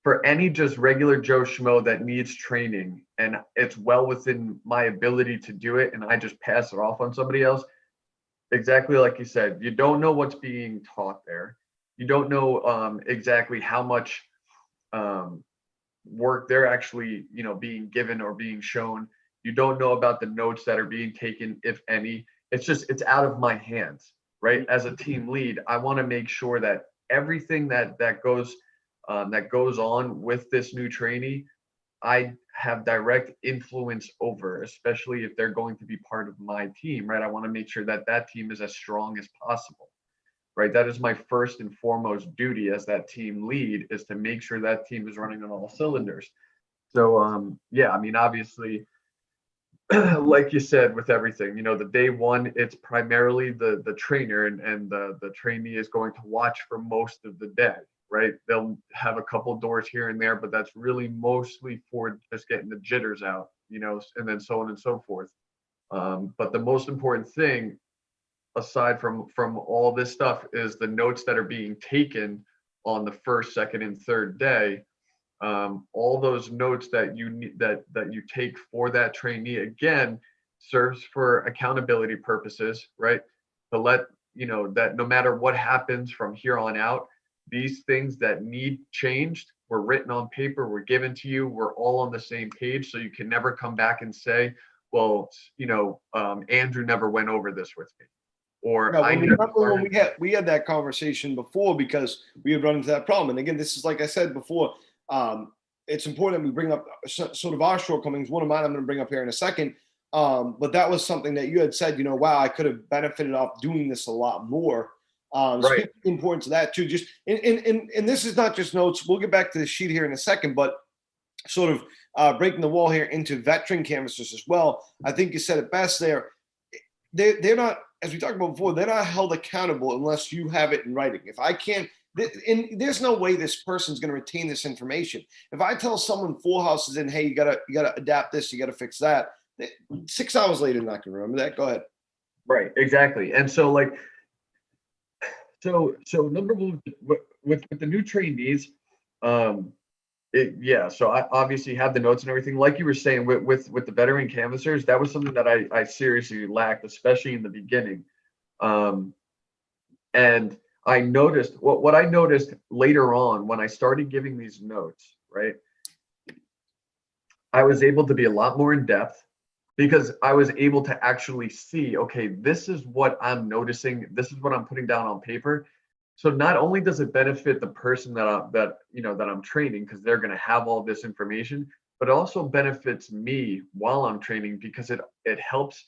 For any just regular Joe Schmo that needs training and it's well within my ability to do it and I just pass it off on somebody else, exactly like you said, you don't know what's being taught there. You don't know exactly how much work they're actually, being given or being shown. You don't know about the notes that are being taken, if any. It's out of my hands, right? As a team lead, I want to make sure that everything that goes on with this new trainee, I have direct influence over, especially if they're going to be part of my team, right? I want to make sure that that team is as strong as possible, right? That is my first and foremost duty as that team lead, is to make sure that team is running on all cylinders. So, yeah, I mean, obviously, like you said, with everything, the day one, it's primarily the trainer and the trainee is going to watch for most of the day, right? They'll have a couple doors here and there, but that's really mostly for just getting the jitters out, and then so on and so forth. But the most important thing, aside from all this stuff, is the notes that are being taken on the first, second, and third day. All those notes that you need, that you take for that trainee, again, serves for accountability purposes, right? To let you know that no matter what happens from here on out, these things that need changed were written on paper, were given to you, we're all on the same page, so you can never come back and say, well, Andrew never went over this with me, or Yeah, I well, never remember when learned. we had that conversation before because we had run into that problem. And again, this is like I said before, it's important that we bring up sort of our shortcomings. One of mine I'm going to bring up here in a second. But that was something that you had said, wow, I could have benefited off doing this a lot more. Right. Speaking of the importance of that too, just and this is not just notes. We'll get back to the sheet here in a second, but sort of breaking the wall here into veteran canvassers as well. I think you said it best there. They're not, as we talked about before, they're not held accountable unless you have it in writing. If I can't, and there's no way this person's going to retain this information. If I tell someone 4 houses in, hey, you gotta adapt this, you gotta fix that. 6 hours later, they're not going to remember that. Go ahead. Right, exactly. And so like, so number one, with the new trainees, yeah, so I obviously have the notes and everything. Like you were saying, with the veteran canvassers, that was something that I seriously lacked, especially in the beginning. And I noticed what I noticed later on when I started giving these notes, right? I was able to be a lot more in depth because I was able to actually see, okay, this is what I'm noticing, this is what I'm putting down on paper. So not only does it benefit the person that I'm training, because they're going to have all this information, but it also benefits me while I'm training, because it helps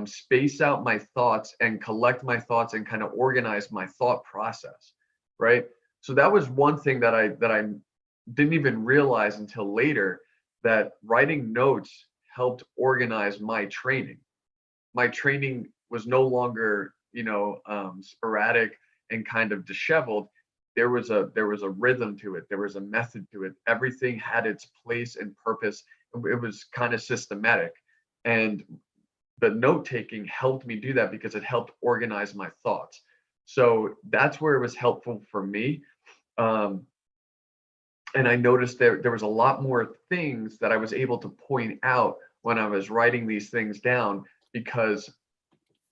space out my thoughts and collect my thoughts and kind of organize my thought process, right? So that was one thing that I didn't even realize until later, that writing notes helped organize my training. My training was no longer, sporadic and kind of disheveled. There was a rhythm to it. There was a method to it. Everything had its place and purpose. It was kind of systematic, and the note taking helped me do that because it helped organize my thoughts. So that's where it was helpful for me. And I noticed there was a lot more things that I was able to point out when I was writing these things down, because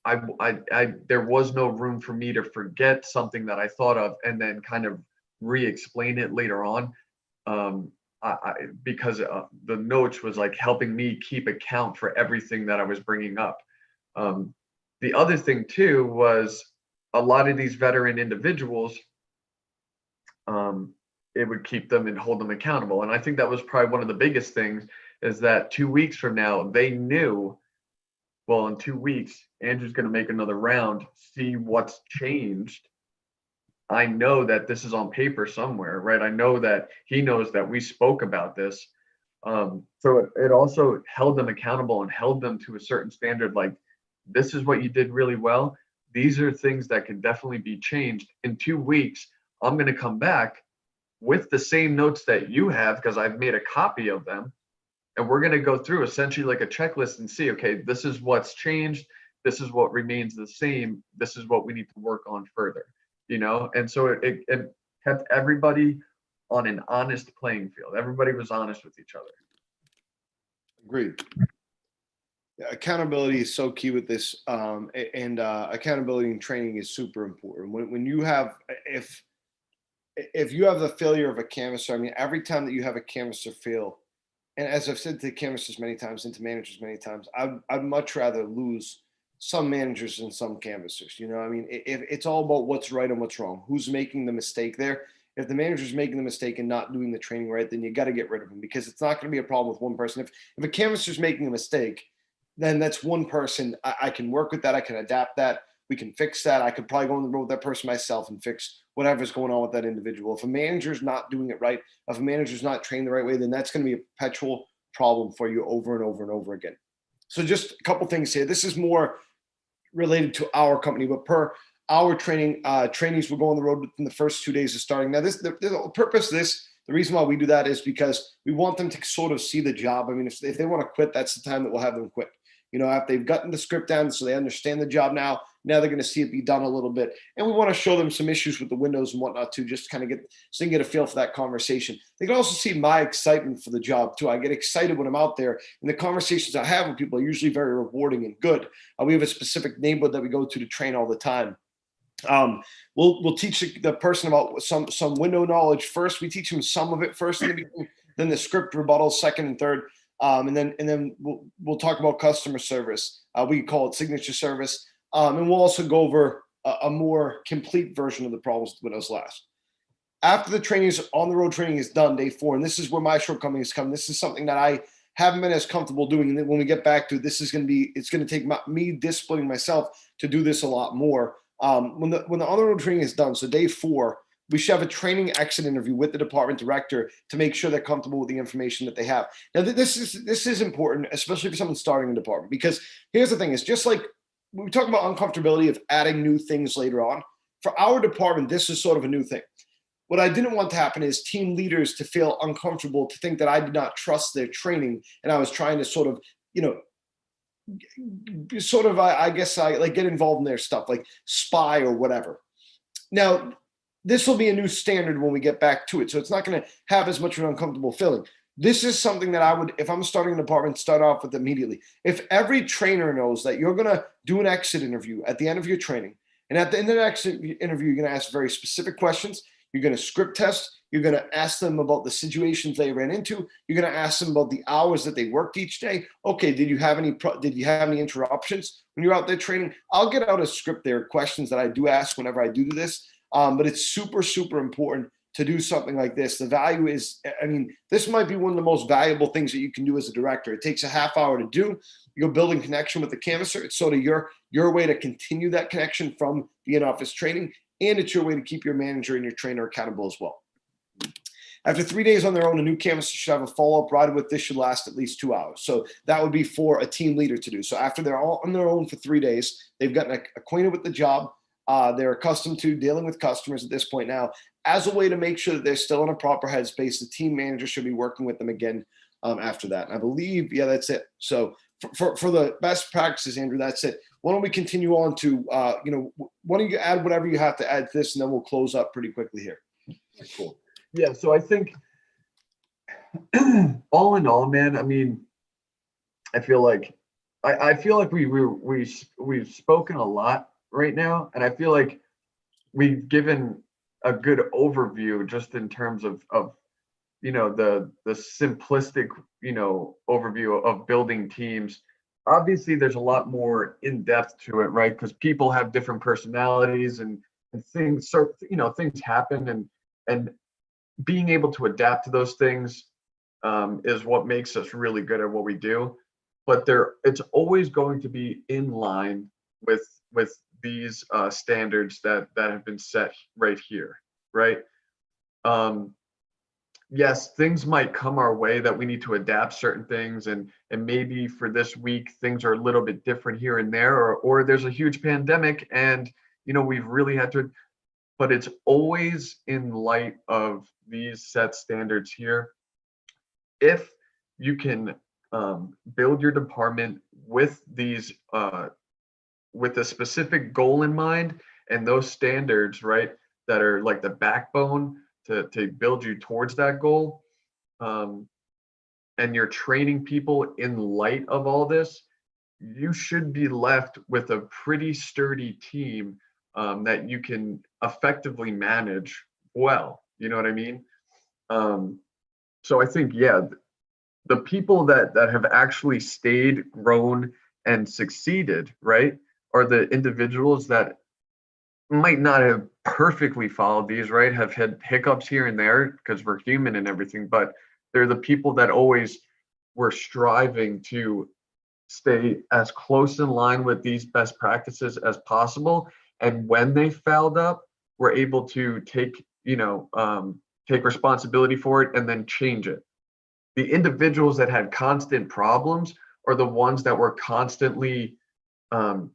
there was no room for me to forget something that I thought of and then kind of re-explain it later on. Because the notes was like helping me keep account for everything that I was bringing up. The other thing too was a lot of these veteran individuals, it would keep them and hold them accountable. And I think that was probably one of the biggest things, is that 2 weeks from now, they knew, well, in 2 weeks, Andrew's going to make another round, see what's changed. I know that this is on paper somewhere, right? I know that he knows that we spoke about this. So it also held them accountable and held them to a certain standard. Like, this is what you did really well. These are things that can definitely be changed. In 2 weeks, I'm going to come back with the same notes that you have, because I've made a copy of them. And we're going to go through essentially like a checklist and see, okay, this is what's changed. This is what remains the same. This is what we need to work on further, And so it kept everybody on an honest playing field. Everybody was honest with each other. Agreed. Yeah, accountability is so key with this. And accountability and training is super important. When you have, if you have the failure of a canvasser, I mean, every time that you have a canvasser fail, and as I've said to canvassers many times and to managers many times, I'd much rather lose some managers than some canvassers. I mean, it's all about what's right and what's wrong, who's making the mistake there. If the manager's making the mistake and not doing the training right, then you got to get rid of him, because it's not going to be a problem with one person. If a canvasser's making a mistake, then that's one person. I can work with that. I can adapt that. We can fix that. I could probably go on the road with that person myself and fix whatever's going on with that individual. If a manager's not doing it right, if a manager's not trained the right way, then that's going to be a perpetual problem for you over and over and over again. So just a couple things here. This is more related to our company, but per our training, trainees will go on the road within the first 2 days of starting. Now, the purpose of this, the reason why we do that is because we want them to sort of see the job. I mean, if they want to quit, that's the time that we'll have them quit. After they've gotten the script down so they understand the job now they're going to see it be done a little bit. And we want to show them some issues with the windows and whatnot too, just kind of so they can get a feel for that conversation. They can also see my excitement for the job too. I get excited when I'm out there, and the conversations I have with people are usually very rewarding and good. We have a specific neighborhood that we go to train all the time. We'll teach the person about some window knowledge first. We teach them some of it first in the beginning, then the script rebuttal second and third, and then we'll talk about customer service. We call it signature service, and we'll also go over a more complete version of the problems with Windows last. After the on the road training is done, day 4, and this is where my shortcomings come. This is something that I haven't been as comfortable doing, and then when we get back to it, it's going to take me disciplining myself to do this a lot more. When the on the road training is done, so day 4, we should have a training exit interview with the department director to make sure they're comfortable with the information that they have. Now, this is important, especially for someone starting a department, because here's the thing: it's just like we talk about uncomfortability of adding new things later on. For our department, this is sort of a new thing. What I didn't want to happen is team leaders to feel uncomfortable, to think that I did not trust their training, and I was trying to sort of, I guess I like get involved in their stuff, like spy or whatever. Now, this will be a new standard when we get back to it, so it's not going to have as much of an uncomfortable feeling. This is something that I would, if I'm starting an department, start off with immediately. If every trainer knows that you're going to do an exit interview at the end of your training, and at the end of the exit interview, you're going to ask very specific questions. You're going to script test. You're going to ask them about the situations they ran into. You're going to ask them about the hours that they worked each day. Okay, did you have any interruptions when you're out there training? I'll get out a script there, questions that I do ask whenever I do this. But it's super, super important to do something like this. The value is, this might be one of the most valuable things that you can do as a director. It takes a half hour to do. You're building connection with the canvasser. It's sort of your way to continue that connection from the in-office training, and it's your way to keep your manager and your trainer accountable as well. After 3 days on their own, a new canvasser should have a follow-up ride with. This should last at least 2 hours. So that would be for a team leader to do. So after they're all on their own for 3 days, they've gotten acquainted with the job. They're accustomed to dealing with customers at this point now. As a way to make sure that they're still in a proper headspace, the team manager should be working with them again after that. And I believe, that's it. So for the best practices, Andrew, that's it. Why don't we continue on to, why don't you add whatever you have to add to this, and then we'll close up pretty quickly here. Cool. Yeah, so I think all in all, man, I feel like we've spoken a lot right now, and I feel like we've given a good overview just in terms of the simplistic overview of building teams. Obviously there's a lot more in depth to it, right? Because people have different personalities and things things happen, and being able to adapt to those things is what makes us really good at what we do. But it's always going to be in line with these standards that have been set right here, right? Yes, things might come our way that we need to adapt certain things, and maybe for this week things are a little bit different here and there, or there's a huge pandemic and we've really had to, but it's always in light of these set standards here. If you can build your department with these with a specific goal in mind, and those standards, right, that are like the backbone to build you towards that goal, and you're training people in light of all this, you should be left with a pretty sturdy team that you can effectively manage well. You know what I mean? So I think, the people that have actually stayed, grown, and succeeded, right, are the individuals that might not have perfectly followed these, right, have had hiccups here and there because we're human and everything, but they're the people that always were striving to stay as close in line with these best practices as possible. And when they fouled up, were able to take responsibility for it and then change it. The individuals that had constant problems are the ones that were constantly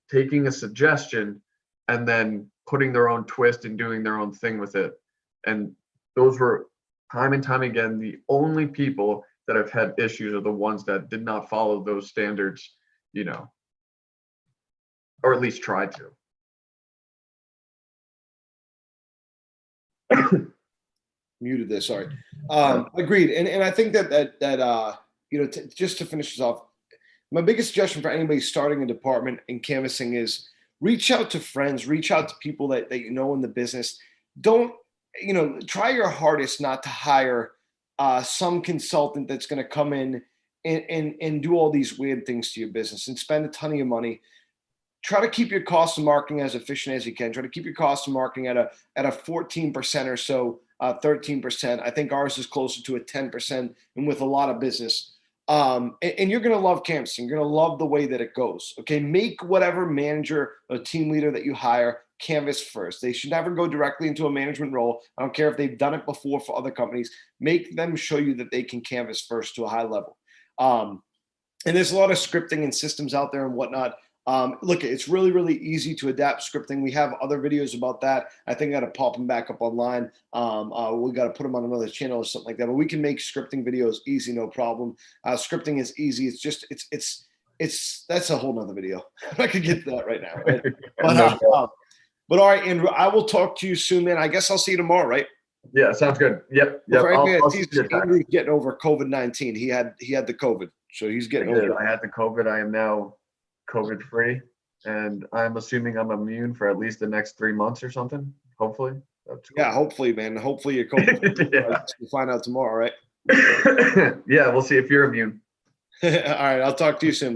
taking a suggestion and then putting their own twist and doing their own thing with it. And those were time and time again the only people that have had issues are the ones that did not follow those standards you know, or at least try to. Muted this. Sorry. Agreed. And I think that you know, just to finish this off, my biggest suggestion for anybody starting a department in canvassing is reach out to friends, reach out to people that you know in the business. Don't, you know, try your hardest not to hire some consultant that's going to come in and do all these weird things to your business and spend a ton of your money. Try to keep your cost of marketing as efficient as you can. Try to keep your cost of marketing at a 14% or so, 13%. I think ours is closer to a 10%, and with a lot of business. And you're going to love canvassing. You're going to love the way that it goes. Okay. Make whatever manager or team leader that you hire canvas first. They should never go directly into a management role. I don't care if they've done it before for other companies. Make them show you that they can canvas first to a high level. And there's a lot of scripting and systems out there and whatnot. Look, it's really, really easy to adapt scripting. We have other videos about that. I think I got to pop them back up online. We got to put them on another channel or something like that. But we can make scripting videos easy, no problem. Scripting is easy. It's just, it's that's a whole nother video. I could get to that right now. Right? But all right, Andrew, I will talk to you soon, man. I guess I'll see you tomorrow, right? Yeah, sounds good. Yep. Andrew's getting over COVID-19. He had the COVID, so he's getting over it. I had the COVID. I am now COVID free, and I'm assuming I'm immune for at least the next 3 months or something. Hopefully. That's cool. Yeah, hopefully, man. Hopefully you're COVID. Yeah. We'll find out tomorrow, right? Yeah, we'll see if you're immune. All right, I'll talk to you soon.